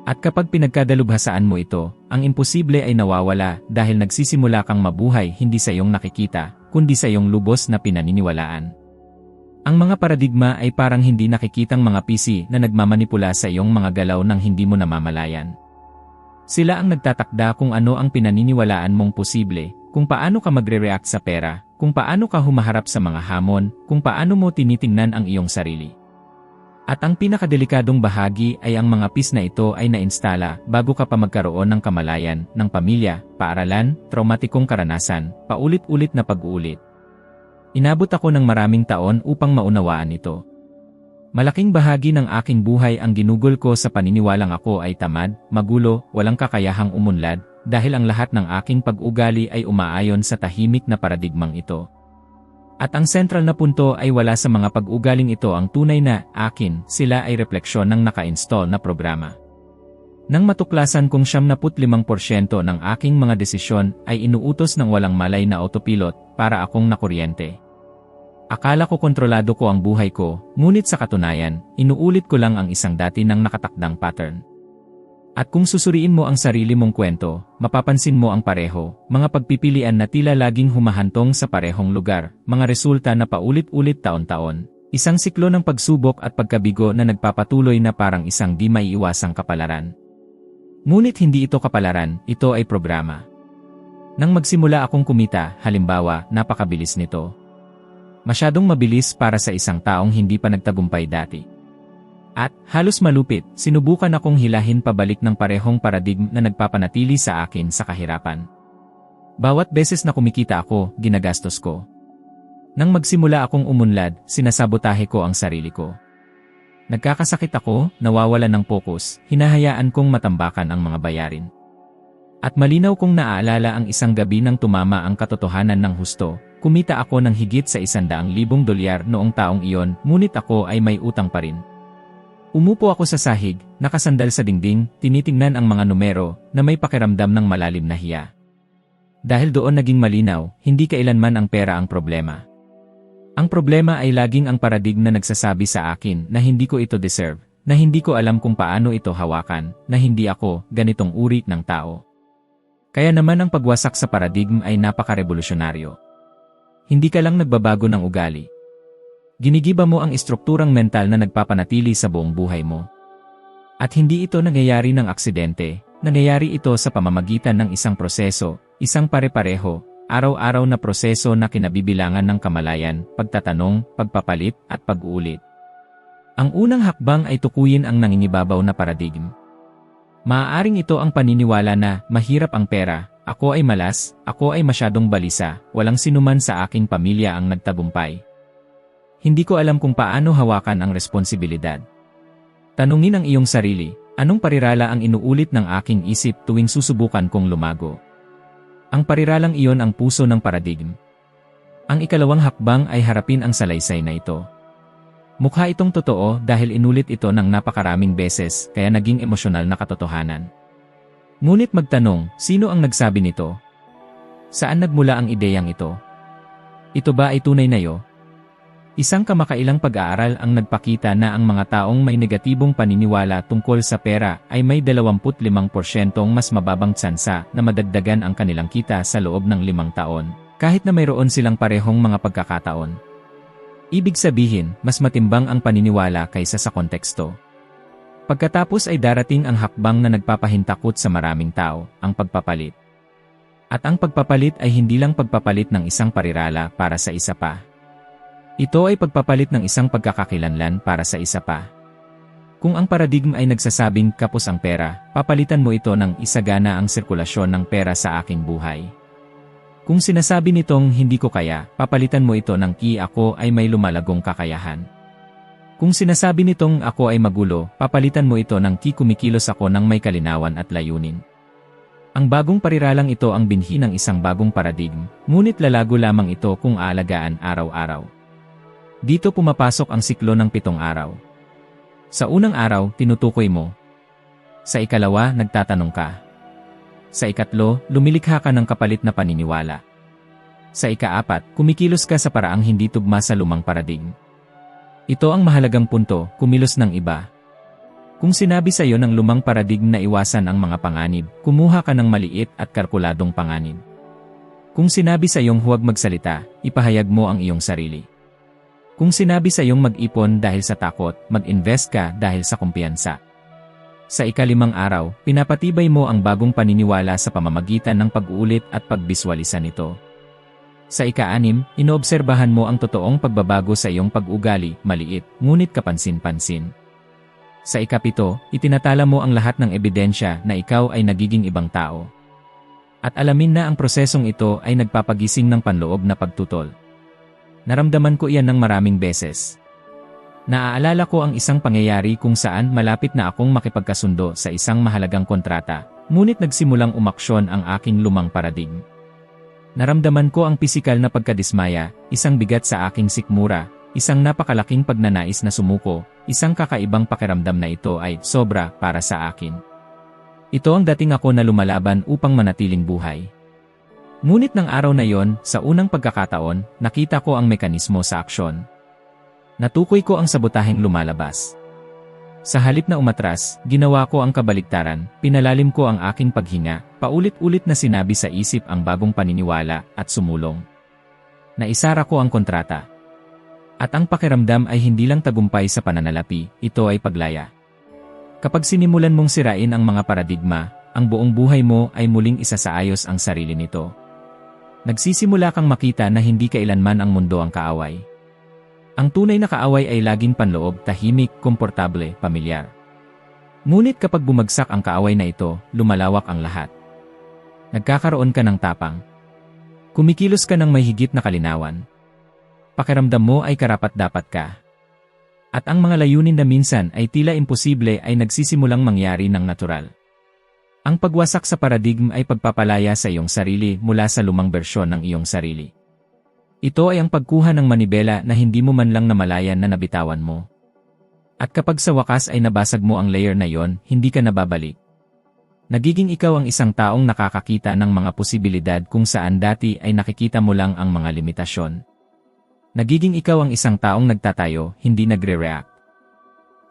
At kapag pinagkadalubhasaan mo ito, ang imposible ay nawawala dahil nagsisimula kang mabuhay hindi sa iyong nakikita, kundi sa iyong lubos na pinaniniwalaan. Ang mga paradigma ay parang hindi nakikitang mga pisi na nagmamanipula sa iyong mga galaw nang hindi mo namamalayan. Sila ang nagtatakda kung ano ang pinaniniwalaan mong posible, kung paano ka magre-react sa pera, kung paano ka humaharap sa mga hamon, kung paano mo tinitingnan ang iyong sarili. At ang pinakadelikadong bahagi ay ang mga pis na ito ay nainstala bago ka pa magkaroon ng kamalayan, ng pamilya, paaralan, traumatikong karanasan, paulit-ulit na pag-uulit. Inabot ako ng maraming taon upang maunawaan ito. Malaking bahagi ng aking buhay ang ginugol ko sa paniniwalang ako ay tamad, magulo, walang kakayahang umunlad, dahil ang lahat ng aking pag-ugali ay umaayon sa tahimik na paradigmang ito. At ang sentral na punto ay wala sa mga pag-ugaling ito ang tunay na akin, sila ay refleksyon ng naka-install na programa. Nang matuklasan kong 75% ng aking mga desisyon ay inuutos ng walang malay na autopilot para akong nakuryente. Akala ko kontrolado ko ang buhay ko, ngunit sa katunayan, inuulit ko lang ang isang dati ng nakatakdang pattern. At kung susuriin mo ang sarili mong kwento, mapapansin mo ang pareho, mga pagpipilian na tila laging humahantong sa parehong lugar, mga resulta na paulit-ulit taon-taon, isang siklo ng pagsubok at pagkabigo na nagpapatuloy na parang isang di maiiwasang kapalaran. Ngunit hindi ito kapalaran, ito ay programa. Nang magsimula akong kumita, halimbawa, napakabilis nito. Masyadong mabilis para sa isang taong hindi pa nagtagumpay dati. At, halos malupit, sinubukan akong hilahin pabalik ng parehong paradigma na nagpapanatili sa akin sa kahirapan. Bawat beses na kumikita ako, ginagastos ko. Nang magsimula akong umunlad, sinasabotahe ko ang sarili ko. Nagkakasakit ako, nawawalan ng pokus, hinahayaan kong matambakan ang mga bayarin. At malinaw kong naaalala ang isang gabi nang tumama ang katotohanan ng husto, kumita ako ng higit sa $100,000 noong taong iyon, ngunit ako ay may utang pa rin. Umupo ako sa sahig, nakasandal sa dingding, tinitingnan ang mga numero na may pakiramdam ng malalim na hiya. Dahil doon naging malinaw, hindi kailanman ang pera ang problema. Ang problema ay laging ang paradigma na nagsasabi sa akin na hindi ko ito deserve, na hindi ko alam kung paano ito hawakan, na hindi ako ganitong uri ng tao. Kaya naman ang pagwasak sa paradigma ay napaka-revolusyonaryo. Hindi ka lang nagbabago ng ugali. Ginigiba mo ang estrukturang mental na nagpapanatili sa buong buhay mo. At hindi ito nangyayari ng aksidente, nangyayari ito sa pamamagitan ng isang proseso, isang pare-pareho, araw-araw na proseso na kinabibilangan ng kamalayan, pagtatanong, pagpapalit, at pag-uulit. Ang unang hakbang ay tukuyin ang nangingibabaw na paradigma. Maaaring ito ang paniniwala na mahirap ang pera, ako ay malas, ako ay masyadong balisa, walang sinuman sa aking pamilya ang nagtagumpay. Hindi ko alam kung paano hawakan ang responsibilidad. Tanungin ang iyong sarili, anong parirala ang inuulit ng aking isip tuwing susubukan kong lumago? Ang pariralang iyon ang puso ng paradigma. Ang ikalawang hakbang ay harapin ang salaysay na ito. Mukha itong totoo dahil inulit ito ng napakaraming beses kaya naging emosyonal na katotohanan. Ngunit magtanong, sino ang nagsabi nito? Saan nagmula ang ideyang ito? Ito ba ay tunay na iyo? Isang kamakailang pag-aaral ang nagpakita na ang mga taong may negatibong paniniwala tungkol sa pera ay may 25% mas mababang tsansa na madagdagan ang kanilang kita sa loob ng 5 taon, kahit na mayroon silang parehong mga pagkakataon. Ibig sabihin, mas matimbang ang paniniwala kaysa sa konteksto. Pagkatapos ay darating ang hakbang na nagpapahintakot sa maraming tao, ang pagpapalit. At ang pagpapalit ay hindi lang pagpapalit ng isang parirala para sa isa pa. Ito ay pagpapalit ng isang pagkakakilanlan para sa isa pa. Kung ang paradigma ay nagsasabing kapos ang pera, papalitan mo ito ng isagana ang sirkulasyon ng pera sa aking buhay. Kung sinasabi nitong hindi ko kaya, papalitan mo ito ng ako ay may lumalagong kakayahan. Kung sinasabi nitong ako ay magulo, papalitan mo ito ng kumikilos ako ng may kalinawan at layunin. Ang bagong pariralang ito ang binhi ng isang bagong paradigma, ngunit lalago lamang ito kung aalagaan araw-araw. Dito pumapasok ang siklo ng 7 araw. Sa unang araw, tinutukoy mo. Sa ikalawa, nagtatanong ka. Sa ikatlo, lumilikha ka ng kapalit na paniniwala. Sa ika-4, kumikilos ka sa paraang hindi tugma sa lumang paradigma. Ito ang mahalagang punto, kumilos ng iba. Kung sinabi sa iyo ng lumang paradigma na iwasan ang mga panganib, kumuha ka ng maliit at kalkuladong panganib. Kung sinabi sa iyong huwag magsalita, ipahayag mo ang iyong sarili. Kung sinabi sa iyong mag-ipon dahil sa takot, mag-invest ka dahil sa kumpiyansa. Sa ika-5 araw, pinapatibay mo ang bagong paniniwala sa pamamagitan ng pag-uulit at pagbiswalisa nito. Sa ika-6, inoobserbahan mo ang totoong pagbabago sa iyong pag-ugali, maliit, ngunit kapansin-pansin. Sa ika-7, itinatala mo ang lahat ng ebidensya na ikaw ay nagiging ibang tao. At alamin na ang prosesong ito ay nagpapagising ng panloob na pagtutol. Naramdaman ko iyan ng maraming beses. Naaalala ko ang isang pangyayari kung saan malapit na akong makipagkasundo sa isang mahalagang kontrata, ngunit nagsimulang umaksyon ang aking lumang paradigma. Naramdaman ko ang pisikal na pagkadismaya, isang bigat sa aking sikmura, isang napakalaking pagnanais na sumuko, isang kakaibang pakiramdam na ito ay sobra para sa akin. Ito ang dating ako na lumalaban upang manatiling buhay. Ngunit ng araw na yon, sa unang pagkakataon, nakita ko ang mekanismo sa aksyon. Natukoy ko ang sabotaheng lumalabas. Sa halip na umatras, ginawa ko ang kabaligtaran, pinalalim ko ang aking paghinga, paulit-ulit na sinabi sa isip ang bagong paniniwala, at sumulong. Naisara ko ang kontrata. At ang pakiramdam ay hindi lang tagumpay sa pananalapi, ito ay paglaya. Kapag sinimulan mong sirain ang mga paradigma, ang buong buhay mo ay muling isasaayos ang sarili nito. Nagsisimula kang makita na hindi kailanman ang mundo ang kaaway. Ang tunay na kaaway ay laging panloob, tahimik, komportable, pamilyar. Ngunit kapag bumagsak ang kaaway na ito, lumalawak ang lahat. Nagkakaroon ka ng tapang. Kumikilos ka ng may higit na kalinawan. Pakiramdam mo ay karapat-dapat ka. At ang mga layunin na minsan ay tila imposible ay nagsisimulang mangyari ng natural. Ang pagwasak sa paradigma ay pagpapalaya sa iyong sarili mula sa lumang bersyon ng iyong sarili. Ito ay ang pagkuha ng manibela na hindi mo man lang namalayan na nabitawan mo. At kapag sa wakas ay nabasag mo ang layer na yon, hindi ka nababalik. Nagiging ikaw ang isang taong nakakakita ng mga posibilidad kung saan dati ay nakikita mo lang ang mga limitasyon. Nagiging ikaw ang isang taong nagtatayo, hindi nagre-react.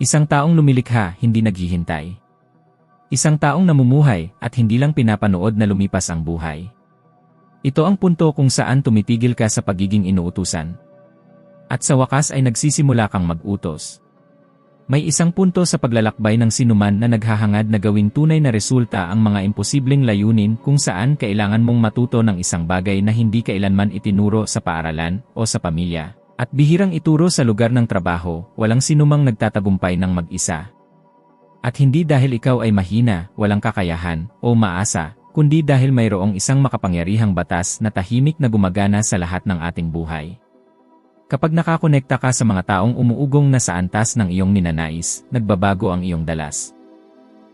Isang taong lumilikha, hindi naghihintay. Isang taong namumuhay at hindi lang pinapanood na lumipas ang buhay. Ito ang punto kung saan tumitigil ka sa pagiging inuutusan. At sa wakas ay nagsisimula kang mag-utos. May isang punto sa paglalakbay ng sinuman na naghahangad na gawing tunay na resulta ang mga imposibleng layunin kung saan kailangan mong matuto ng isang bagay na hindi kailanman itinuro sa paaralan o sa pamilya. At bihirang ituro sa lugar ng trabaho, walang sinumang nagtatagumpay ng mag-isa. At hindi dahil ikaw ay mahina, walang kakayahan, o maasa, kundi dahil mayroong isang makapangyarihang batas na tahimik na gumagana sa lahat ng ating buhay. Kapag nakakonekta ka sa mga taong umuugong na sa antas ng iyong ninanais, nagbabago ang iyong dalas.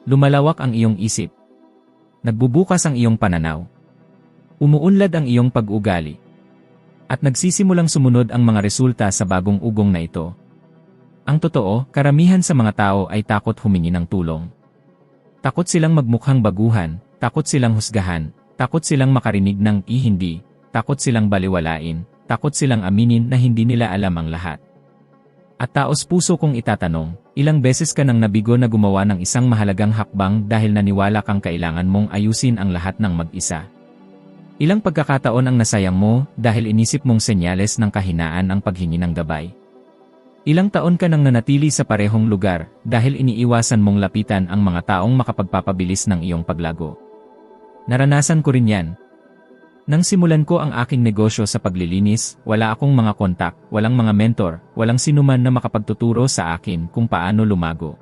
Lumalawak ang iyong isip. Nagbubukas ang iyong pananaw. Umuunlad ang iyong pag-ugali. At nagsisimulang sumunod ang mga resulta sa bagong ugong na ito. Ang totoo, karamihan sa mga tao ay takot humingi ng tulong. Takot silang magmukhang baguhan, takot silang husgahan, takot silang makarinig ng hindi, takot silang baliwalain, takot silang aminin na hindi nila alam ang lahat. At taos puso kong itatanong, ilang beses ka nang nabigo na gumawa ng isang mahalagang hakbang dahil naniwala kang kailangan mong ayusin ang lahat ng mag-isa? Ilang pagkakataon ang nasayang mo dahil inisip mong senyales ng kahinaan ang paghingi ng gabay? Ilang taon ka nang nanatili sa parehong lugar dahil iniiwasan mong lapitan ang mga taong makapagpapabilis ng iyong paglago? Naranasan ko rin yan. Nang simulan ko ang aking negosyo sa paglilinis, wala akong mga kontak, walang mga mentor, walang sinuman na makapagtuturo sa akin kung paano lumago.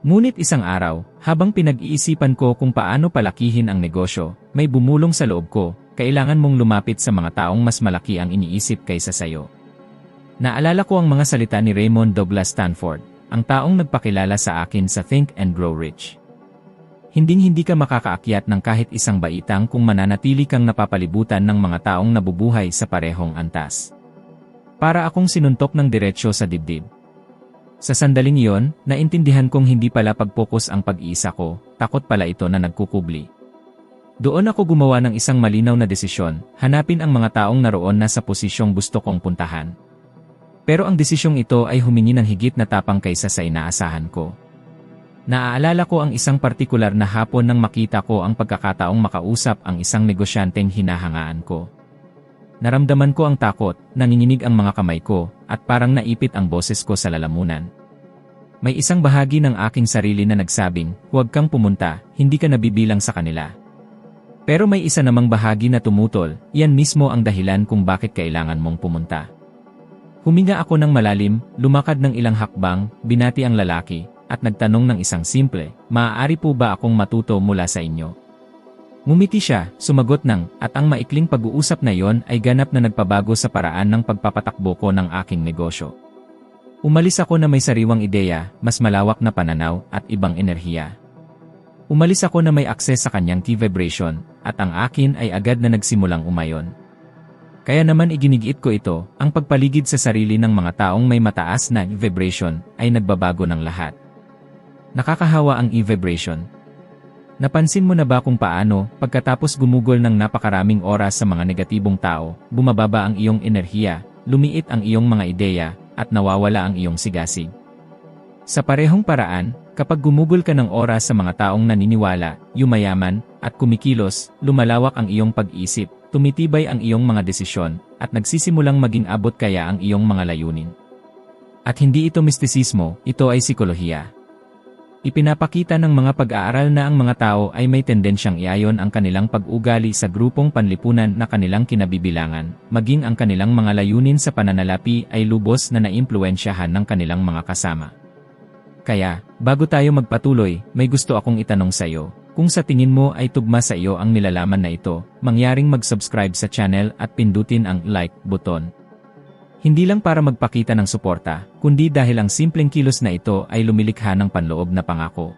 Ngunit isang araw, habang pinag-iisipan ko kung paano palakihin ang negosyo, may bumulong sa loob ko, kailangan mong lumapit sa mga taong mas malaki ang iniisip kaysa sayo. Naalala ko ang mga salita ni Raymond Douglas Stanford, ang taong nagpakilala sa akin sa Think and Grow Rich. Hinding-hindi ka makakaakyat ng kahit isang baitang kung mananatili kang napapalibutan ng mga taong nabubuhay sa parehong antas. Para akong sinuntok ng diretsyo sa dibdib. Sa sandaling iyon, naintindihan kong hindi pala pag-focus ang pag-iisa ko, takot pala ito na nagkukubli. Doon ako gumawa ng isang malinaw na desisyon, hanapin ang mga taong naroon na sa posisyong gusto kong puntahan. Pero ang desisyong ito ay humingi ng higit na tapang kaysa sa inaasahan ko. Naaalala ko ang isang partikular na hapon nang makita ko ang pagkakataong makausap ang isang negosyanteng hinahangaan ko. Naramdaman ko ang takot, nanginginig ang mga kamay ko, at parang naipit ang boses ko sa lalamunan. May isang bahagi ng aking sarili na nagsabing, huwag kang pumunta, hindi ka nabibilang sa kanila. Pero may isa namang bahagi na tumutol, iyan mismo ang dahilan kung bakit kailangan mong pumunta. Huminga ako ng malalim, lumakad ng ilang hakbang, binati ang lalaki, at nagtanong ng isang simple, maaari po ba akong matuto mula sa inyo? Ngumiti siya, sumagot ng, at ang maikling pag-uusap na yon ay ganap na nagpabago sa paraan ng pagpapatakbo ko ng aking negosyo. Umalis ako na may sariwang ideya, mas malawak na pananaw, at ibang enerhiya. Umalis ako na may akses sa kanyang key vibration, at ang akin ay agad na nagsimulang umayon. Kaya naman iginigiit ko ito, ang pagpaligid sa sarili ng mga taong may mataas na vibration, ay nagbabago ng lahat. Nakakahawa ang e-vibration. Napansin mo na ba kung paano, pagkatapos gumugol ng napakaraming oras sa mga negatibong tao, bumababa ang iyong enerhiya, lumiit ang iyong mga ideya, at nawawala ang iyong sigasig? Sa parehong paraan, kapag gumugol ka ng oras sa mga taong naniniwala, yumayaman, at kumikilos, lumalawak ang iyong pag-isip, tumitibay ang iyong mga desisyon, at nagsisimulang maging abot kaya ang iyong mga layunin. At hindi ito mistisismo, ito ay psikolohiya. Ipinapakita ng mga pag-aaral na ang mga tao ay may tendensyang iayon ang kanilang pag-ugali sa grupong panlipunan na kanilang kinabibilangan, maging ang kanilang mga layunin sa pananalapi ay lubos na naimpluwensyahan ng kanilang mga kasama. Kaya, bago tayo magpatuloy, may gusto akong itanong sa iyo. Kung sa tingin mo ay tugma sa iyo ang nilalaman na ito, mangyaring mag-subscribe sa channel at pindutin ang like button. Hindi lang para magpakita ng suporta, kundi dahil ang simpleng kilos na ito ay lumilikha ng panloob na pangako.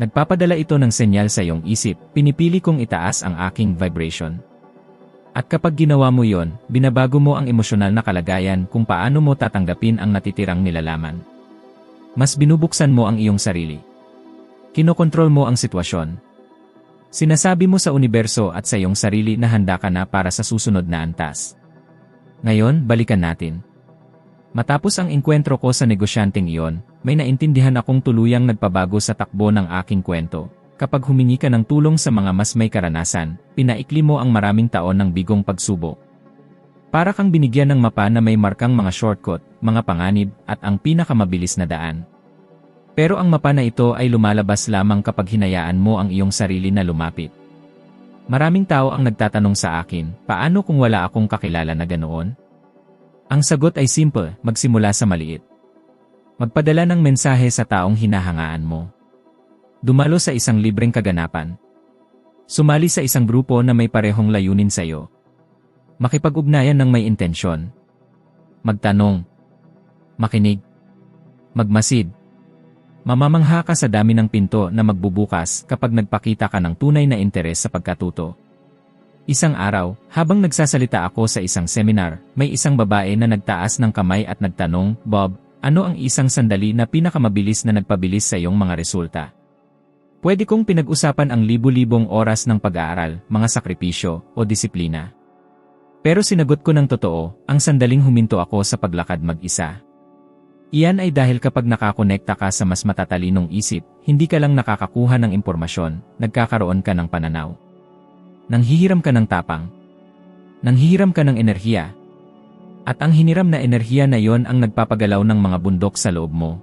Nagpapadala ito ng senyal sa iyong isip, pinipili kong itaas ang aking vibration. At kapag ginawa mo yon, binabago mo ang emosyonal na kalagayan kung paano mo tatanggapin ang natitirang nilalaman. Mas binubuksan mo ang iyong sarili. Kinokontrol mo ang sitwasyon. Sinasabi mo sa universo at sa iyong sarili na handa ka na para sa susunod na antas. Ngayon, balikan natin. Matapos ang engkwentro ko sa negosyanteng iyon, may naintindihan akong tuluyang nagpabago sa takbo ng aking kwento. Kapag humingi ka ng tulong sa mga mas may karanasan, pinaikli mo ang maraming taon ng bigong pagsubok. Para kang binigyan ng mapa na may markang mga shortcut, mga panganib, at ang pinakamabilis na daan. Pero ang mapa na ito ay lumalabas lamang kapag hinayaan mo ang iyong sarili na lumapit. Maraming tao ang nagtatanong sa akin, paano kung wala akong kakilala na ganoon? Ang sagot ay simple, magsimula sa maliit. Magpadala ng mensahe sa taong hinahangaan mo. Dumalo sa isang libreng kaganapan. Sumali sa isang grupo na may parehong layunin sa iyo. Makipag-ugnayan ng may intensyon. Magtanong. Makinig. Magmasid. Mamamangha ka sa dami ng pinto na magbubukas kapag nagpakita ka ng tunay na interes sa pagkatuto. Isang araw, habang nagsasalita ako sa isang seminar, may isang babae na nagtaas ng kamay at nagtanong, "Bob, ano ang isang sandali na pinakamabilis na nagpabilis sa iyong mga resulta?" Pwede kong pinag-usapan ang libu-libong oras ng pag-aaral, mga sakripisyo, o disiplina. Pero sinagot ko ng totoo, ang sandaling huminto ako sa paglakad mag-isa. Iyan ay dahil kapag nakakonekta ka sa mas matatalinong isip, hindi ka lang nakakakuha ng impormasyon, nagkakaroon ka ng pananaw. Nanghihiram ka ng tapang. Nanghihiram ka ng enerhiya. At ang hiniram na enerhiya na yon ang nagpapagalaw ng mga bundok sa loob mo.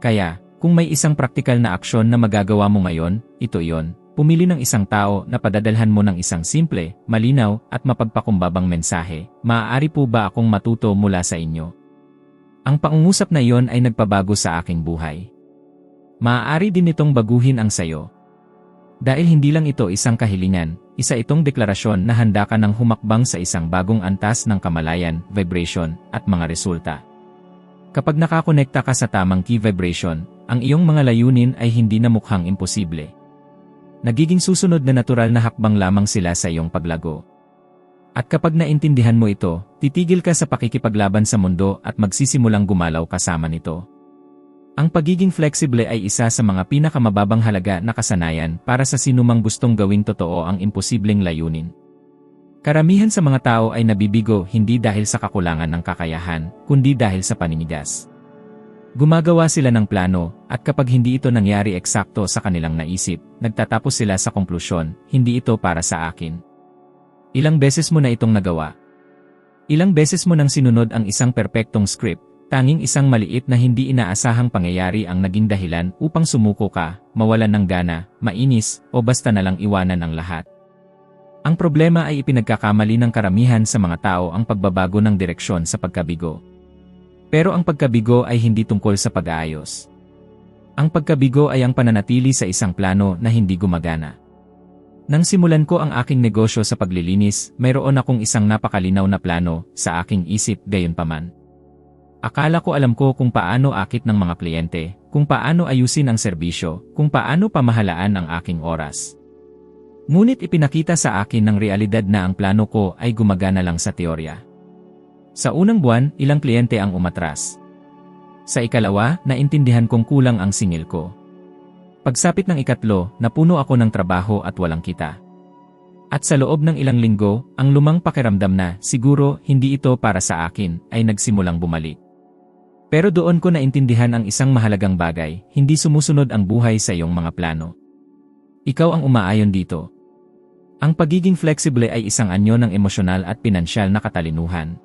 Kaya, kung may isang praktikal na aksyon na magagawa mo ngayon, ito iyon. Pumili ng isang tao na padadalhan mo ng isang simple, malinaw, at mapagpakumbabang mensahe. Maaari po ba akong matuto mula sa inyo? Ang pangungusap na iyon ay nagpabago sa aking buhay. Maaari din itong baguhin ang sayo. Dahil hindi lang ito isang kahilingan, isa itong deklarasyon na handa ka ng humakbang sa isang bagong antas ng kamalayan, vibration, at mga resulta. Kapag nakakonekta ka sa tamang key vibration, ang iyong mga layunin ay hindi na mukhang imposible. Nagiging susunod na natural na hakbang lamang sila sa iyong paglago. At kapag naintindihan mo ito, titigil ka sa pakikipaglaban sa mundo at magsisimulang gumalaw kasama nito. Ang pagiging flexible ay isa sa mga pinakamababang halaga na kasanayan para sa sinumang gustong gawing totoo ang imposibleng layunin. Karamihan sa mga tao ay nabibigo hindi dahil sa kakulangan ng kakayahan, kundi dahil sa paninigas. Gumagawa sila ng plano, at kapag hindi ito nangyari eksakto sa kanilang naisip, nagtatapos sila sa konklusyon, hindi ito para sa akin. Ilang beses mo na itong nagawa? Ilang beses mo nang sinunod ang isang perpektong script, tanging isang maliit na hindi inaasahang pangyayari ang naging dahilan upang sumuko ka, mawalan ng gana, mainis, o basta na lang iwanan ang lahat. Ang problema ay ipinagkakamali ng karamihan sa mga tao ang pagbabago ng direksyon sa pagkabigo. Pero ang pagkabigo ay hindi tungkol sa pag-aayos. Ang pagkabigo ay ang pananatili sa isang plano na hindi gumagana. Nang simulan ko ang aking negosyo sa paglilinis, mayroon akong isang napakalinaw na plano sa aking isip gayunpaman. Akala ko alam ko kung paano akit ng mga kliyente, kung paano ayusin ang serbisyo, kung paano pamahalaan ang aking oras. Ngunit ipinakita sa akin ng realidad na ang plano ko ay gumagana lang sa teorya. Sa unang buwan, ilang kliyente ang umatras. Sa ikalawa, naintindihan kong kulang ang singil ko. Pagsapit ng ikatlo, napuno ako ng trabaho at walang kita. At sa loob ng ilang linggo, ang lumang pakiramdam na, siguro, hindi ito para sa akin, ay nagsimulang bumalik. Pero doon ko naintindihan ang isang mahalagang bagay, hindi sumusunod ang buhay sa iyong mga plano. Ikaw ang umaayon dito. Ang pagiging flexible ay isang anyo ng emosyonal at pinansyal na katalinuhan.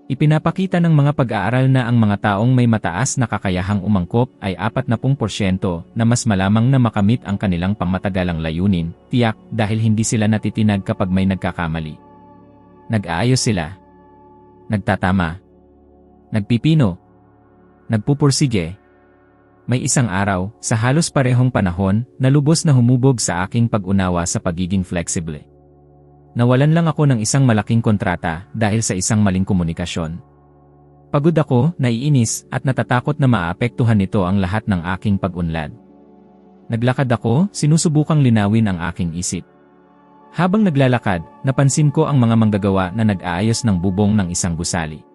Ipinapakita ng mga pag-aaral na ang mga taong may mataas na kakayahang umangkop ay 40% na mas malamang na makamit ang kanilang pangmatagalang layunin, tiyak, dahil hindi sila natitinag kapag may nagkakamali. Nag-aayos sila. Nagtatama. Nagpipino. Nagpupursige. May isang araw, sa halos parehong panahon, na lubos na humubog sa aking pag-unawa sa pagiging flexible. Nawalan lang ako ng isang malaking kontrata dahil sa isang maling komunikasyon. Pagod ako, naiinis, at natatakot na maapektuhan nito ang lahat ng aking pag-unlad. Naglakad ako, sinusubukang linawin ang aking isip. Habang naglalakad, napansin ko ang mga manggagawa na nag-aayos ng bubong ng isang gusali.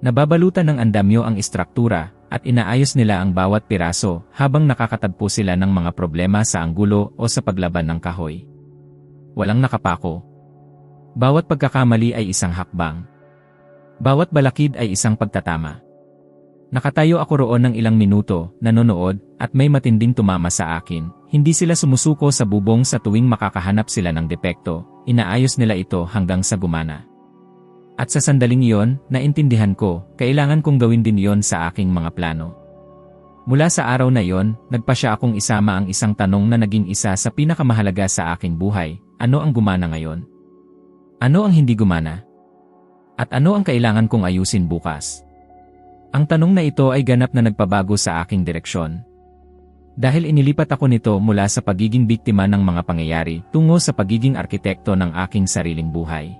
Nababalutan ng andamyo ang istruktura, at inaayos nila ang bawat piraso habang nakakatagpo sila ng mga problema sa anggulo o sa paglaban ng kahoy. Walang nakapako. Bawat pagkakamali ay isang hakbang. Bawat balakid ay isang pagtatama. Nakatayo ako roon ng ilang minuto, nanonood, at may matinding tumama sa akin. Hindi sila sumusuko sa bubong sa tuwing makakahanap sila ng depekto, inaayos nila ito hanggang sa gumana. At sa sandaling iyon, naintindihan ko, kailangan kong gawin din iyon sa aking mga plano. Mula sa araw na iyon, nagpasya akong isama ang isang tanong na naging isa sa pinakamahalaga sa aking buhay: ano ang gumana ngayon? Ano ang hindi gumana? At ano ang kailangan kong ayusin bukas? Ang tanong na ito ay ganap na nagpabago sa aking direksyon. Dahil inilipat ako nito mula sa pagiging biktima ng mga pangyayari tungo sa pagiging arkitekto ng aking sariling buhay.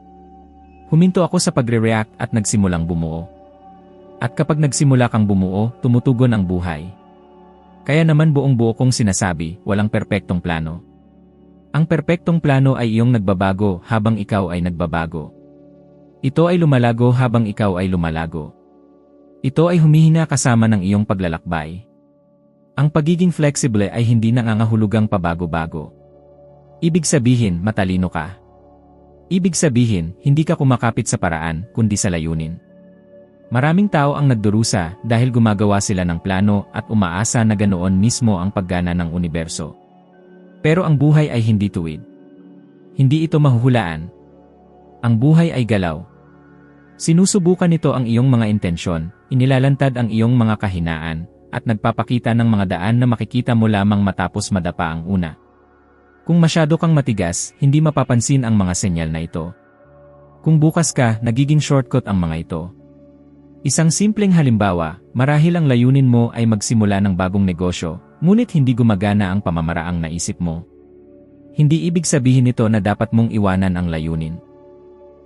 Huminto ako sa pagre-react at nagsimulang bumuo. At kapag nagsimula kang bumuo, tumutugon ang buhay. Kaya naman buong buo kong sinasabi, walang perpektong plano. Ang perpektong plano ay iyong nagbabago habang ikaw ay nagbabago. Ito ay lumalago habang ikaw ay lumalago. Ito ay humihina kasama ng iyong paglalakbay. Ang pagiging flexible ay hindi nangangahulugang pabago-bago. Ibig sabihin, matalino ka. Ibig sabihin, hindi ka kumakapit sa paraan, kundi sa layunin. Maraming tao ang nagdurusa dahil gumagawa sila ng plano at umaasa na ganoon mismo ang paggana ng universo. Pero ang buhay ay hindi tuwid. Hindi ito mahuhulaan. Ang buhay ay galaw. Sinusubukan nito ang iyong mga intensyon, inilalantad ang iyong mga kahinaan, at nagpapakita ng mga daan na makikita mo lamang matapos madapa ang una. Kung masyado kang matigas, hindi mapapansin ang mga senyal na ito. Kung bukas ka, nagiging shortcut ang mga ito. Isang simpleng halimbawa, marahil ang layunin mo ay magsimula ng bagong negosyo, ngunit hindi gumagana ang pamamaraang naisip mo. Hindi ibig sabihin nito na dapat mong iwanan ang layunin.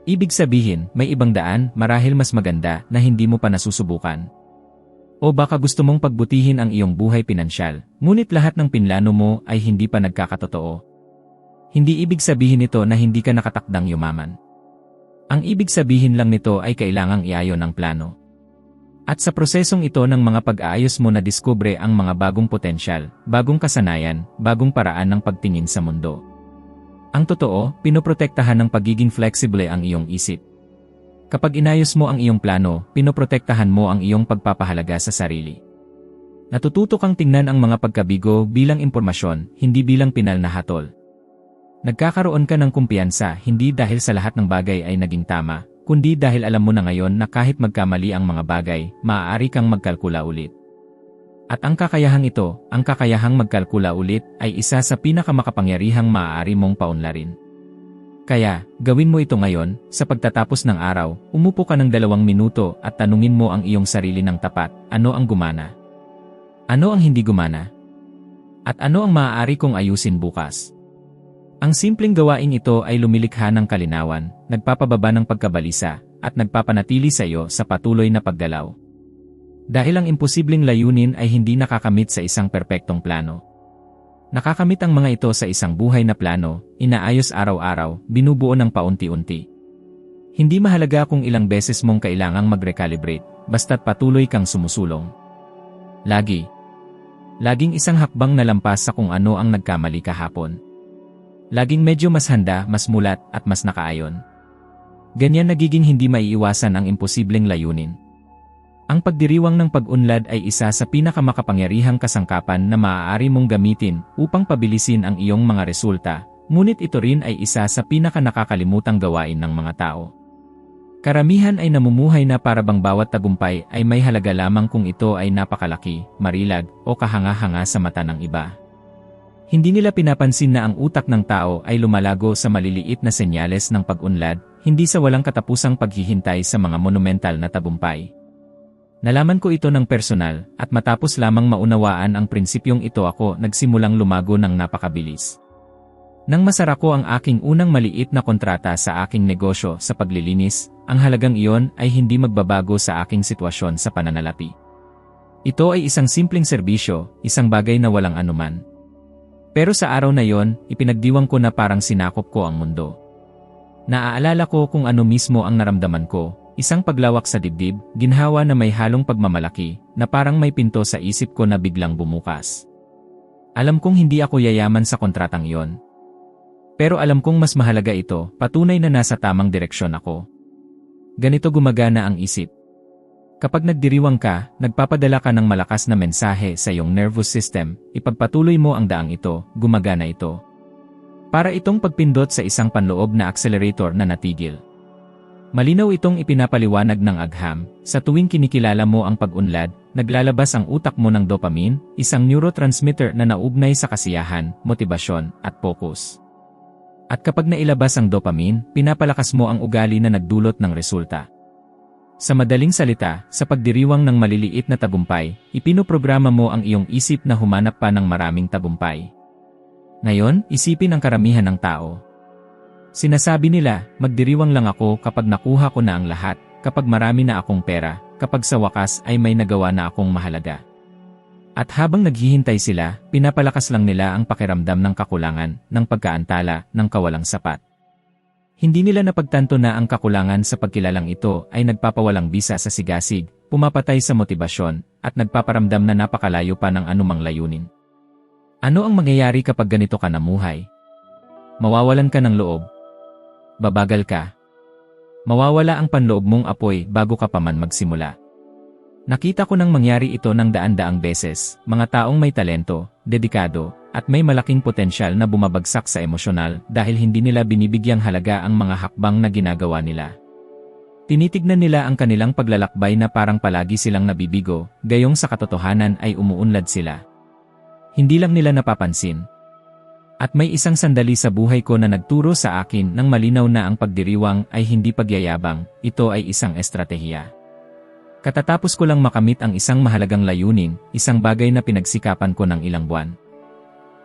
Ibig sabihin, may ibang daan, marahil mas maganda, na hindi mo pa nasusubukan. O baka gusto mong pagbutihin ang iyong buhay pinansyal, ngunit lahat ng pinlano mo ay hindi pa nagkakatotoo. Hindi ibig sabihin nito na hindi ka nakatakdang yumaman. Ang ibig sabihin lang nito ay kailangang iayon ang plano. At sa prosesong ito ng mga pag-aayos mo na diskubre ang mga bagong potensyal, bagong kasanayan, bagong paraan ng pagtingin sa mundo. Ang totoo, pinoprotektahan ng pagiging flexible ang iyong isip. Kapag inayos mo ang iyong plano, pinoprotektahan mo ang iyong pagpapahalaga sa sarili. Natututo kang tingnan ang mga pagkabigo bilang impormasyon, hindi bilang pinal na hatol. Nagkakaroon ka ng kumpiyansa hindi dahil sa lahat ng bagay ay naging tama, kundi dahil alam mo na ngayon na kahit magkamali ang mga bagay, maaari kang magkalkula ulit. At ang kakayahang ito, ang kakayahang magkalkula ulit, ay isa sa pinakamakapangyarihang maaari mong paunlarin. Kaya, gawin mo ito ngayon, sa pagtatapos ng araw, umupo ka ng 2 minuto at tanungin mo ang iyong sarili ng tapat, ano ang gumana? Ano ang hindi gumana? At ano ang maaari kong ayusin bukas? Ang simpleng gawain ito ay lumilikha ng kalinawan, nagpapababa ng pagkabalisa, at nagpapanatili sa iyo sa patuloy na paggalaw. Dahil ang imposibleng layunin ay hindi nakakamit sa isang perpektong plano. Nakakamit ang mga ito sa isang buhay na plano, inaayos araw-araw, binubuo ng paunti-unti. Hindi mahalaga kung ilang beses mong kailangang mag-recalibrate, basta't patuloy kang sumusulong. Laging isang hakbang na lampas sa kung ano ang nagkamali kahapon. Laging medyo mas handa, mas mulat, at mas nakaayon. Ganyan nagiging hindi maiiwasan ang imposibleng layunin. Ang pagdiriwang ng pag-unlad ay isa sa pinakamakapangyarihang kasangkapan na maaari mong gamitin upang pabilisin ang iyong mga resulta, ngunit ito rin ay isa sa pinakanakakalimutang gawain ng mga tao. Karamihan ay namumuhay na para bang bawat tagumpay ay may halaga lamang kung ito ay napakalaki, marilag, o kahanga-hanga sa mata ng iba. Hindi nila pinapansin na ang utak ng tao ay lumalago sa maliliit na senyales ng pag-unlad, hindi sa walang katapusang paghihintay sa mga monumental na tagumpay. Nalaman ko ito ng personal, at matapos lamang maunawaan ang prinsipyong ito ako nagsimulang lumago ng napakabilis. Nang masara ko ang aking unang maliit na kontrata sa aking negosyo sa paglilinis, ang halagang iyon ay hindi magbabago sa aking sitwasyon sa pananalapi. Ito ay isang simpleng serbisyo, isang bagay na walang anuman. Pero sa araw na iyon, ipinagdiwang ko na parang sinakop ko ang mundo. Naaalala ko kung ano mismo ang naramdaman ko, isang paglawak sa dibdib, ginhawa na may halong pagmamalaki, na parang may pinto sa isip ko na biglang bumukas. Alam kong hindi ako yayaman sa kontratang iyon. Pero alam kong mas mahalaga ito, patunay na nasa tamang direksyon ako. Ganito gumagana ang isip. Kapag nagdiriwang ka, nagpapadala ka ng malakas na mensahe sa iyong nervous system, ipagpatuloy mo ang daang ito, gumagana ito. Para itong pagpindot sa isang panloob na accelerator na natigil. Malinaw itong ipinapaliwanag ng agham, sa tuwing kinikilala mo ang pag-unlad, naglalabas ang utak mo ng dopamine, isang neurotransmitter na naugnay sa kasiyahan, motibasyon, at focus. At kapag nailabas ang dopamine, pinapalakas mo ang ugali na nagdulot ng resulta. Sa madaling salita, sa pagdiriwang ng maliliit na tagumpay, ipinoprograma mo ang iyong isip na humanap pa ng maraming tagumpay. Ngayon, isipin ang karamihan ng tao. Sinasabi nila, magdiriwang lang ako kapag nakuha ko na ang lahat, kapag marami na akong pera, kapag sa wakas ay may nagawa na akong mahalaga. At habang naghihintay sila, pinapalakas lang nila ang pakiramdam ng kakulangan, ng pagkaantala, ng kawalang sapat. Hindi nila napagtanto na ang kakulangan sa pagkilalang ito ay nagpapawalang bisa sa sigasig, pumapatay sa motibasyon, at nagpaparamdam na napakalayo pa ng anumang layunin. Ano ang mangyayari kapag ganito ka namuhay? Mawawalan ka ng loob. Babagal ka. Mawawala ang panloob mong apoy bago ka pa man magsimula. Nakita ko nang mangyari ito ng daan-daang beses, mga taong may talento, dedikado, at may malaking potensyal na bumabagsak sa emosyonal dahil hindi nila binibigyang halaga ang mga hakbang na ginagawa nila. Tinitignan nila ang kanilang paglalakbay na parang palagi silang nabibigo, gayong sa katotohanan ay umuunlad sila. Hindi lang nila napapansin. At may isang sandali sa buhay ko na nagturo sa akin ng malinaw na ang pagdiriwang ay hindi pagyayabang, ito ay isang estratehiya. Katatapos ko lang makamit ang isang mahalagang layunin, isang bagay na pinagsikapan ko ng ilang buwan.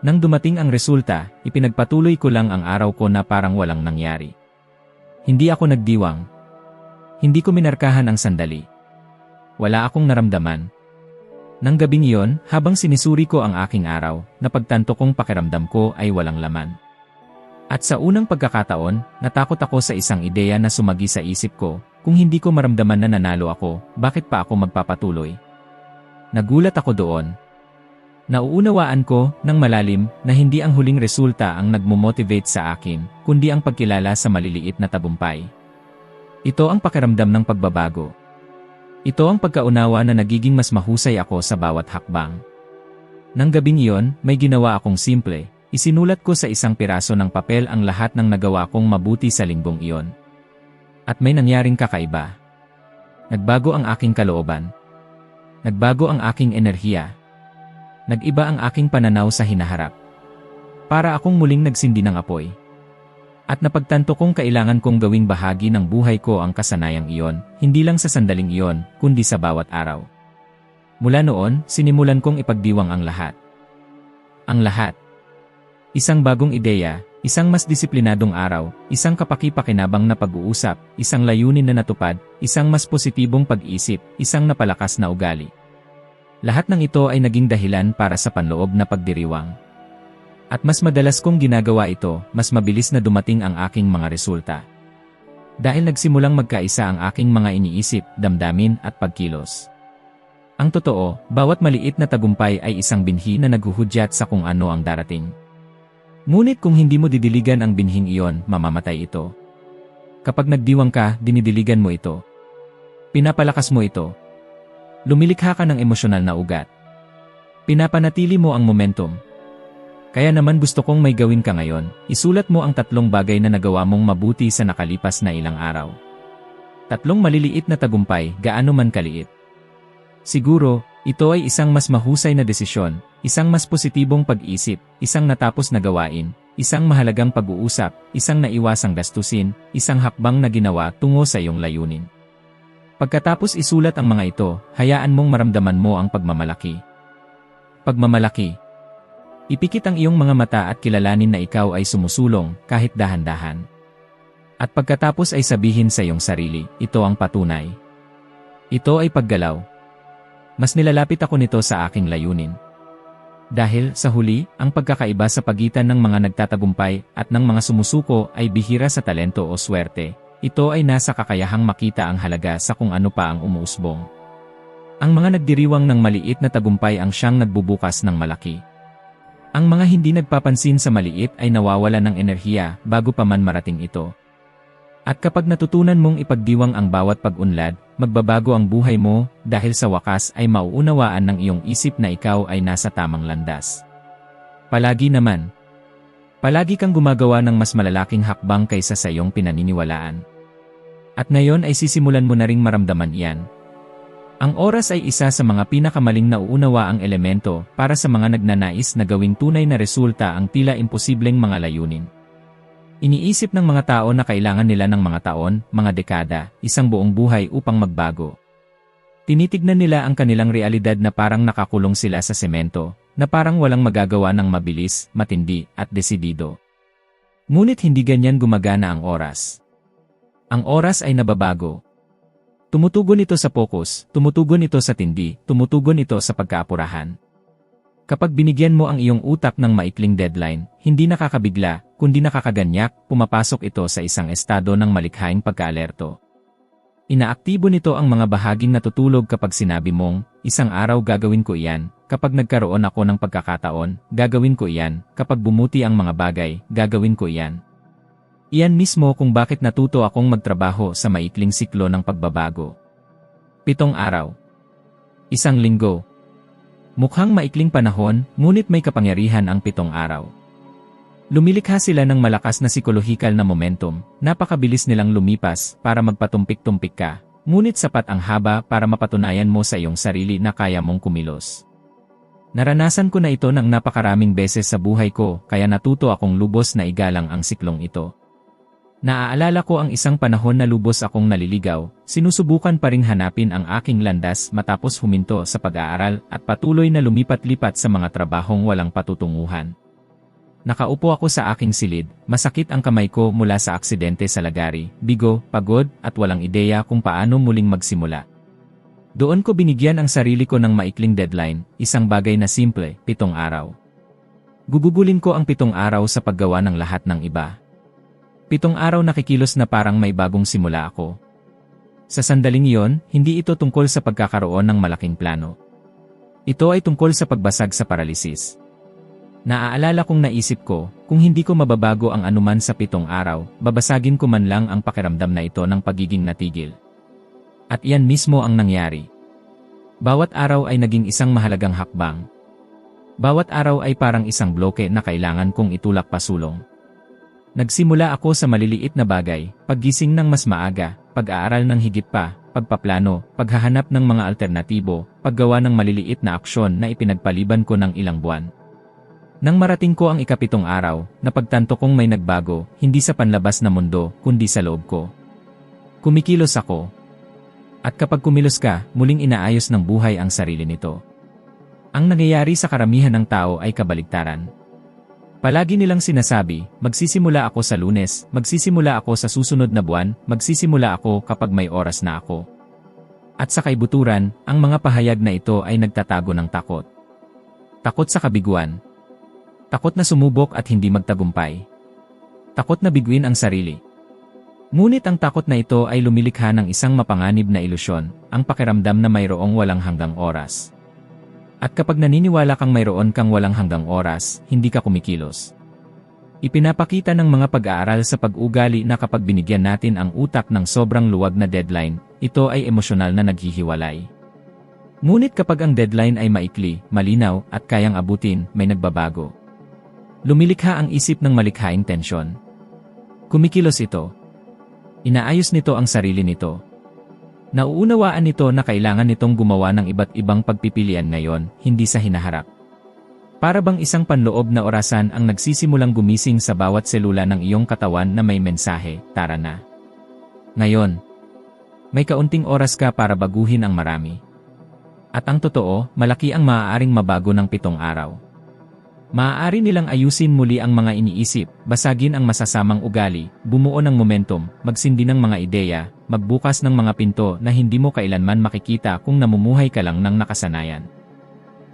Nang dumating ang resulta, ipinagpatuloy ko lang ang araw ko na parang walang nangyari. Hindi ako nagdiwang. Hindi ko minarkahan ang sandali. Wala akong naramdaman. Nang gabing iyon, habang sinisuri ko ang aking araw, napagtanto kong pakiramdam ko ay walang laman. At sa unang pagkakataon, natakot ako sa isang ideya na sumagi sa isip ko. Kung hindi ko maramdaman na nanalo ako, bakit pa ako magpapatuloy? Nagulat ako doon. Nauunawaan ko, ng malalim, na hindi ang huling resulta ang nagmo-motivate sa akin, kundi ang pagkilala sa maliliit na tagumpay. Ito ang pakiramdam ng pagbabago. Ito ang pagkaunawa na nagiging mas mahusay ako sa bawat hakbang. Nang gabing iyon, may ginawa akong simple, isinulat ko sa isang piraso ng papel ang lahat ng nagawa kong mabuti sa linggong iyon. At may nangyaring kakaiba. Nagbago ang aking kalooban. Nagbago ang aking enerhiya. Nag-iba ang aking pananaw sa hinaharap. Para akong muling nagsindi ng apoy. At napagtanto kong kailangan kong gawing bahagi ng buhay ko ang kasanayang iyon, hindi lang sa sandaling iyon, kundi sa bawat araw. Mula noon, sinimulan kong ipagdiwang ang lahat. Ang lahat. Isang bagong ideya, isang mas disiplinadong araw, isang kapaki-pakinabang na pag-uusap, isang layunin na natupad, isang mas positibong pag-isip, isang napalakas na ugali. Lahat ng ito ay naging dahilan para sa panloob na pagdiriwang. At mas madalas kong ginagawa ito, mas mabilis na dumating ang aking mga resulta. Dahil nagsimulang magkaisa ang aking mga iniisip, damdamin at pagkilos. Ang totoo, bawat maliit na tagumpay ay isang binhi na naghuhudyat sa kung ano ang darating. Ngunit kung hindi mo didiligan ang binhing iyon, mamamatay ito. Kapag nagdiwang ka, dinidiligan mo ito. Pinapalakas mo ito. Lumilikha ka ng emosyonal na ugat. Pinapanatili mo ang momentum. Kaya naman gusto kong may gawin ka ngayon, isulat mo ang 3 bagay na nagawa mong mabuti sa nakalipas na ilang araw. Tatlong maliliit na tagumpay, gaano man kaliit. Siguro, ito ay isang mas mahusay na desisyon, isang mas positibong pag-isip, isang natapos na gawain, isang mahalagang pag-uusap, isang naiwasang gastusin, isang hakbang na ginawa tungo sa iyong layunin. Pagkatapos isulat ang mga ito, hayaan mong maramdaman mo ang pagmamalaki. Pagmamalaki. Ipikit ang iyong mga mata at kilalanin na ikaw ay sumusulong, kahit dahan-dahan. At pagkatapos ay sabihin sa iyong sarili, ito ang patunay. Ito ay paggalaw. Mas nilalapit ako nito sa aking layunin. Dahil, sa huli, ang pagkakaiba sa pagitan ng mga nagtatagumpay at ng mga sumusuko ay bihira sa talento o swerte. Ito ay nasa kakayahang makita ang halaga sa kung ano pa ang umuusbong. Ang mga nagdiriwang ng maliit na tagumpay ang siyang nagbubukas ng malaki. Ang mga hindi nagpapansin sa maliit ay nawawala ng enerhiya bago pa man marating ito. At kapag natutunan mong ipagdiwang ang bawat pag-unlad, magbabago ang buhay mo dahil sa wakas ay mauunawaan ng iyong isip na ikaw ay nasa tamang landas. Palagi kang gumagawa ng mas malalaking hakbang kaysa sa iyong pinaniniwalaan. At ngayon ay sisimulan mo na ring maramdaman iyan. Ang oras ay isa sa mga pinakamaling nauunawa ang elemento para sa mga nagnanais na gawing tunay na resulta ang tila imposibleng mga layunin. Iniisip ng mga tao na kailangan nila ng mga taon, mga dekada, isang buong buhay upang magbago. Tinitignan nila ang kanilang realidad na parang nakakulong sila sa semento, na parang walang magagawa ng mabilis, matindi, at desidido. Ngunit hindi ganyan gumagana ang oras. Ang oras ay nababago. Tumutugon ito sa focus, tumutugon ito sa tindi, tumutugon ito sa pagkaapurahan. Kapag binigyan mo ang iyong utak ng maikling deadline, hindi nakakabigla, kundi nakakaganyak, pumapasok ito sa isang estado ng malikhaing pagkaalerto. Inaaktibo nito ang mga bahaging natutulog kapag sinabi mong, isang araw gagawin ko iyan, kapag nagkaroon ako ng pagkakataon, gagawin ko iyan, kapag bumuti ang mga bagay, gagawin ko iyan. Iyan mismo kung bakit natuto akong magtrabaho sa maikling siklo ng pagbabago. 7 araw. 1 linggo. Mukhang maikling panahon, ngunit may kapangyarihan ang 7 araw. Lumilikha sila ng malakas na psikolohikal na momentum, napakabilis nilang lumipas para magpatumpik-tumpik ka, ngunit sapat ang haba para mapatunayan mo sa iyong sarili na kaya mong kumilos. Naranasan ko na ito ng napakaraming beses sa buhay ko, kaya natuto akong lubos na igalang ang siklong ito. Naaalala ko ang isang panahon na lubos akong naliligaw, sinusubukan pa ring hanapin ang aking landas matapos huminto sa pag-aaral at patuloy na lumipat-lipat sa mga trabahong walang patutunguhan. Nakaupo ako sa aking silid, masakit ang kamay ko mula sa aksidente sa lagari, bigo, pagod, at walang ideya kung paano muling magsimula. Doon ko binigyan ang sarili ko ng maikling deadline, isang bagay na simple, 7 araw. Gugugulin ko ang 7 araw sa paggawa ng lahat ng iba. 7 araw nakikilos na parang may bagong simula ako. Sa sandaling iyon, hindi ito tungkol sa pagkakaroon ng malaking plano. Ito ay tungkol sa pagbasag sa paralisis. Naaalala kong naisip ko, kung hindi ko mababago ang anuman sa 7 araw, babasagin ko man lang ang pakiramdam na ito ng pagiging natigil. At iyan mismo ang nangyari. Bawat araw ay naging isang mahalagang hakbang. Bawat araw ay parang isang bloke na kailangan kong itulak pasulong. Nagsimula ako sa maliliit na bagay, paggising ng mas maaga, pag-aaral ng higit pa, pagpaplano, paghahanap ng mga alternatibo, paggawa ng maliliit na aksyon na ipinagpaliban ko ng ilang buwan. Nang marating ko ang ika-7 araw, napagtanto kong may nagbago, hindi sa panlabas na mundo, kundi sa loob ko. Kumikilos ako. At kapag kumilos ka, muling inaayos ng buhay ang sarili nito. Ang nangyayari sa karamihan ng tao ay kabaligtaran. Palagi nilang sinasabi, magsisimula ako sa Lunes, magsisimula ako sa susunod na buwan, magsisimula ako kapag may oras na ako. At sa kaibuturan, ang mga pahayag na ito ay nagtatago ng takot. Takot sa kabiguan. Takot na sumubok at hindi magtagumpay. Takot na biguin ang sarili. Ngunit ang takot na ito ay lumilikha ng isang mapanganib na ilusyon, ang pakiramdam na mayroong walang hanggang oras. At kapag naniniwala kang mayroon kang walang hanggang oras, hindi ka kumikilos. Ipinapakita ng mga pag-aaral sa pag-ugali na kapag binigyan natin ang utak ng sobrang luwag na deadline, ito ay emosyonal na naghihiwalay. Ngunit kapag ang deadline ay maikli, malinaw, at kayang abutin, may nagbabago. Lumilikha ang isip ng malikhaing tensyon. Kumikilos ito. Inaayos nito ang sarili nito. Nauunawaan nito na kailangan nitong gumawa ng iba't ibang pagpipilian ngayon, hindi sa hinaharap. Para bang isang panloob na orasan ang nagsisimulang gumising sa bawat selula ng iyong katawan na may mensahe, tara na. Ngayon, may kaunting oras ka para baguhin ang marami. At ang totoo, malaki ang maaaring mabago ng 7 araw. Maaari nilang ayusin muli ang mga iniisip, basagin ang masasamang ugali, bumuo ng momentum, magsindi ng mga ideya, magbukas ng mga pinto na hindi mo kailanman makikita kung namumuhay ka lang ng nakasanayan.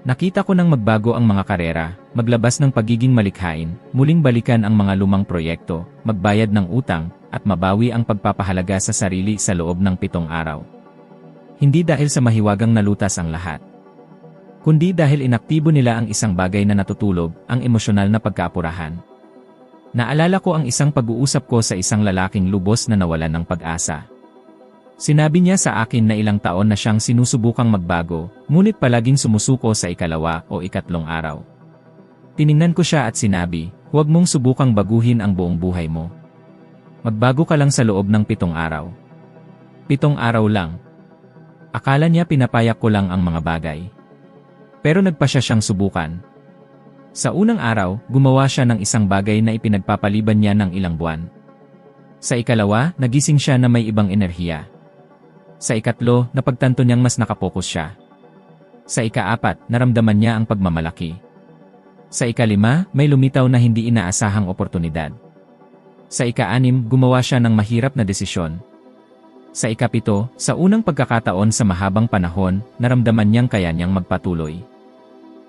Nakita ko nang magbago ang mga karera, maglabas ng pagiging malikhain, muling balikan ang mga lumang proyekto, magbayad ng utang, at mabawi ang pagpapahalaga sa sarili sa loob ng 7 araw. Hindi dahil sa mahiwagang nalutas ang lahat, kundi dahil inaktibo nila ang isang bagay na natutulog, ang emosyonal na pagkaapurahan. Naalala ko ang isang pag-uusap ko sa isang lalaking lubos na nawalan ng pag-asa. Sinabi niya sa akin na ilang taon na siyang sinusubukang magbago, ngunit palaging sumusuko sa 2 o 3 araw. Tiningnan ko siya at sinabi, huwag mong subukang baguhin ang buong buhay mo. Magbago ka lang sa loob ng 7 araw. 7 araw lang. Akala niya pinapayak ko lang ang mga bagay. Pero nagpa siyang subukan. Sa unang araw, gumawa siya ng isang bagay na ipinagpapaliban niya ng ilang buwan. Sa 2, nagising siya na may ibang enerhiya. Sa 3, napagtanto niyang mas nakapokus siya. Sa 4, naramdaman niya ang pagmamalaki. Sa 5, may lumitaw na hindi inaasahang oportunidad. Sa 6, gumawa siya ng mahirap na desisyon. Sa 7, sa unang pagkakataon sa mahabang panahon, naramdaman niyang kaya niyang magpatuloy.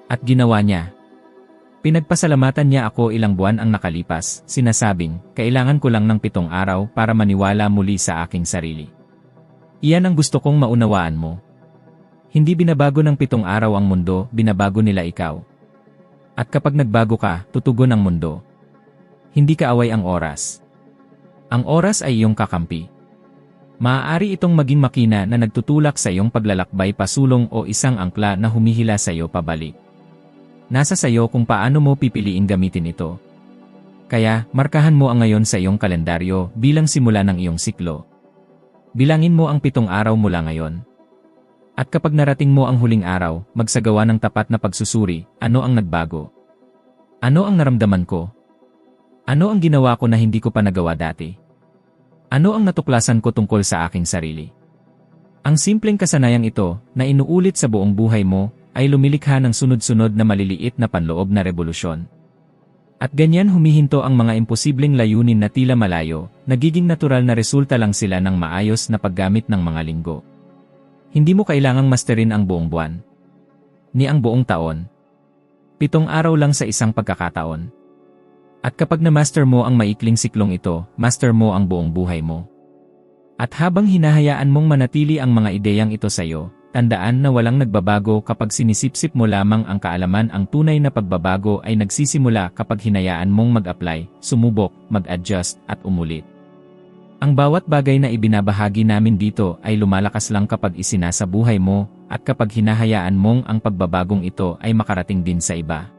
At ginawa niya. Pinagpasalamatan niya ako ilang buwan ang nakalipas, sinasabing, kailangan ko lang ng 7 araw para maniwala muli sa aking sarili. Iyan ang gusto kong maunawaan mo. Hindi binabago ng 7 araw ang mundo, binabago nila ikaw. At kapag nagbago ka, tutugon ang mundo. Hindi kaaway ang oras. Ang oras ay iyong kakampi. Maaari itong maging makina na nagtutulak sa iyong paglalakbay pasulong o isang angkla na humihila sa iyo pabalik. Nasa sayo kung paano mo pipiliin gamitin ito. Kaya, markahan mo ang ngayon sa iyong kalendaryo bilang simula ng iyong siklo. Bilangin mo ang 7 araw mula ngayon. At kapag narating mo ang huling araw, magsagawa ng tapat na pagsusuri, ano ang nagbago? Ano ang naramdaman ko? Ano ang ginawa ko na hindi ko pa nagawa dati? Ano ang natuklasan ko tungkol sa aking sarili? Ang simpleng kasanayang ito, na inuulit sa buong buhay mo, ay lumilikha ng sunod-sunod na maliliit na panloob na revolusyon. At ganyan humihinto ang mga imposibleng layunin na tila malayo, nagiging natural na resulta lang sila ng maayos na paggamit ng mga linggo. Hindi mo kailangang masterin ang buong buwan, ni ang buong taon. 7 araw lang sa isang pagkakataon. At kapag na-master mo ang maikling siklong ito, master mo ang buong buhay mo. At habang hinahayaan mong manatili ang mga ideyang ito sa iyo, tandaan na walang nagbabago kapag sinisipsip mo lamang ang kaalaman. Ang tunay na pagbabago ay nagsisimula kapag hinayaan mong mag-apply, sumubok, mag-adjust, at umulit. Ang bawat bagay na ibinabahagi namin dito ay lumalakas lang kapag isinasa buhay mo, at kapag hinahayaan mong ang pagbabagong ito ay makarating din sa iba.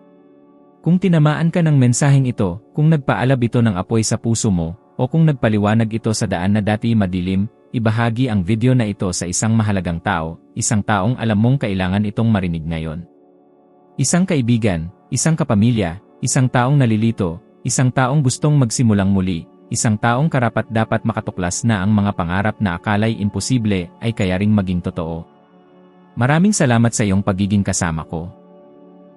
Kung tinamaan ka ng mensaheng ito, kung nagpaalab ito ng apoy sa puso mo, o kung nagpaliwanag ito sa daan na dati madilim, ibahagi ang video na ito sa isang mahalagang tao, isang taong alam mong kailangan itong marinig ngayon. Isang kaibigan, isang kapamilya, isang taong nalilito, isang taong gustong magsimulang muli, isang taong karapat-dapat makatuklas na ang mga pangarap na akala'y imposible ay kaya ring maging totoo. Maraming salamat sa iyong pagiging kasama ko.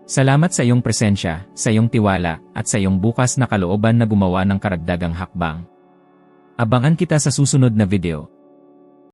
Salamat sa iyong presensya, sa iyong tiwala, at sa iyong bukas na kalooban na gumawa ng karagdagang hakbang. Abangan kita sa susunod na video.